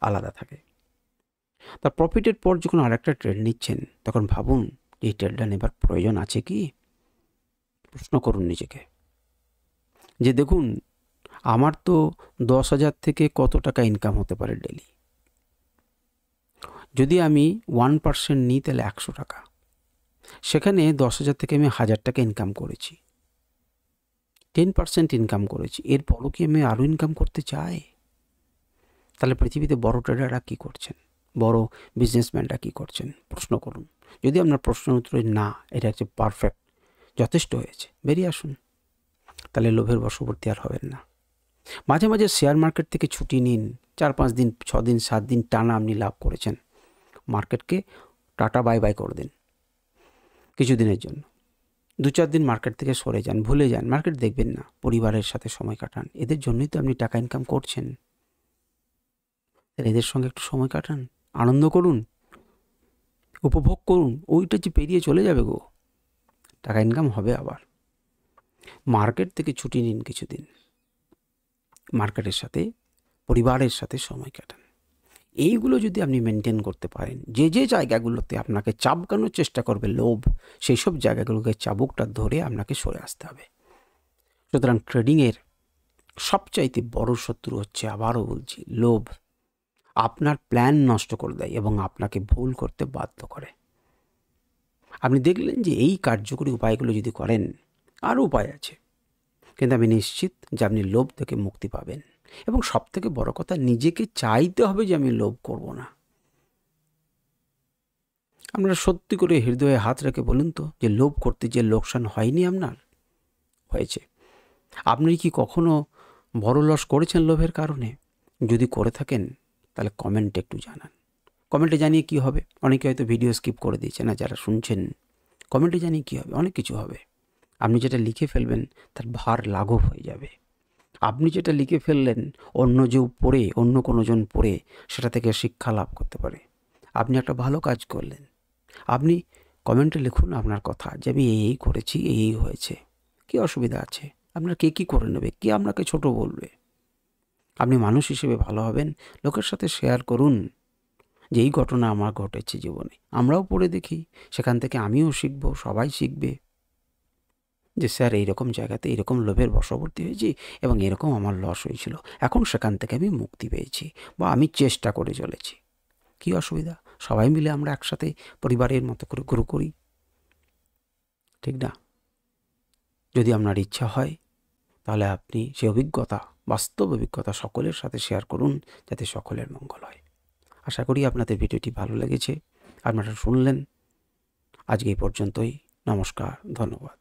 আলাদা থাকে। তা প্রফিটের পর যখন আরেকটা ট্রেড নিচ্ছেন তখন ভাবুন এই ট্রেডটা নেবার প্রয়োজন আছে কি, প্রশ্ন করুন নিজেকে যে দেখুন আমার তো 10,000 থেকে কত টাকা ইনকাম হতে পারে ডেলি, যদি আমি 1% নিই তাহলে 100 টাকা, সেখানে 10,000 থেকে আমি 1,000 টাকা ইনকাম করেছি, 10% ইনকাম করেছি, এরপরও কি আমি আরও ইনকাম করতে চাই? তাহলে পৃথিবীতে বড় ট্রেডাররা কী করছেন, বড় বিজনেসম্যানরা কী করছেন? প্রশ্ন করুন। যদি আপনার প্রশ্নের উত্তর না, এটা হচ্ছে পারফেক্ট, যথেষ্ট হয়েছে, বেরিয়ে আসুন। তাহলে লোভের বশবর্তী আর হবেন না। মাঝে মাঝে শেয়ার মার্কেট থেকে ছুটি নিন, 4-5 দিন, 6 দিন, 7 দিন টানা আপনি লাভ করেছেন, মার্কেটকে টাটা বাই বাই করে দিন কিছুদিনের জন্য। 2-4 দিন মার্কেট থেকে সরে যান, ভুলে যান, মার্কেট দেখবেন না, পরিবারের সাথে সময় কাটান। এদের জন্যই তো আপনি টাকা ইনকাম করছেন। এদের সঙ্গে একটু সময় কাটান, আনন্দ করুন, উপভোগ করুন। ওইটা যে পেরিয়ে চলে যাবে গো, টাকা ইনকাম হবে আবার। মার্কেট থেকে ছুটি নিন কিছুদিন, মার্কেটের সাথে, পরিবারের সাথে সময় কাটান। এইগুলো যদি আপনি মেনটেন করতে পারেন, যে যে জায়গাগুলোতে আপনাকে চাবকানোর চেষ্টা করবে লোভ, সেই সব জায়গাগুলোকে চাবুকটা ধরে আপনাকে সরে আসতে হবে। সুতরাং ট্রেডিংয়ের সবচাইতে বড় শত্রু হচ্ছে, আবারও বলছি, লোভ। আপনার প্ল্যান নষ্ট করে দেয় এবং আপনাকে ভুল করতে বাধ্য করে। আপনি দেখলেন যে এই কার্যকরী উপায়গুলো যদি করেন, আরও উপায় আছে, কিন্তু আমি নিশ্চিত যে আপনি লোভ থেকে মুক্তি পাবেন। এবং সবথেকে বড় কথা, নিজেকে চাইতে হবে যে আমি লোভ করব না। আপনারা সত্যি করে হৃদয়ে হাত রেখে বলুন তো, যে লোভ করতে যে লোকসান হয়নি আপনার? হয়েছে। আপনি কি কখনো বড় লস করেছেন লোভের কারণে? যদি করে থাকেন তাহলে কমেন্টে একটু জানান। কমেন্টে জানিয়ে কি হবে? অনেকে হয়তো ভিডিও স্কিপ করে দিয়েছে না, যারা শুনছেন, কমেন্টে জানিয়ে কি হবে? অনেক কিছু হবে। আপনি যেটা লিখে ফেলবেন তার ভার লাঘব হয়ে যাবে। আপনি যেটা লিখে ফেললেন, অন্য যে পড়ে, অন্য কোনো জন পড়ে সেটা থেকে শিক্ষা লাভ করতে পারে। আপনি একটা ভালো কাজ করলেন, আপনি কমেন্টে লিখুন আপনার কথা, যে আমি এই করেছি, এই হয়েছে, কী অসুবিধা আছে? আপনার কে কী করে নেবে? কে আপনাকে ছোট বলবে? আপনি মানুষ হিসেবে ভালো হবেন, লোকের সাথে শেয়ার করুন যে এই ঘটনা আমার ঘটেছে জীবনে, আমরাও পড়ে দেখি, সেখান থেকে আমিও শিখব, সবাই শিখবে যে স্যার এইরকম জায়গাতে এরকম লোভের বশবর্তী হয়েছি এবং এরকম আমার লস হয়েছিল, এখন সেখান থেকে আমি মুক্তি পেয়েছি, বা আমি চেষ্টা করে চলেছি। কী অসুবিধা? সবাই মিলে আমরা একসাথে পরিবারের মতো করে গ্রো করি, ঠিক না? যদি আপনার ইচ্ছা হয় তাহলে আপনি সেই অভিজ্ঞতা, বাস্তব অভিজ্ঞতা সকলের সাথে শেয়ার করুন, যাতে সকলের মঙ্গল হয়। আশা করি আপনাদের ভিডিওটি ভালো লেগেছে, আপনারা শুনলেন। আজকে এই পর্যন্তই। নমস্কার, ধন্যবাদ।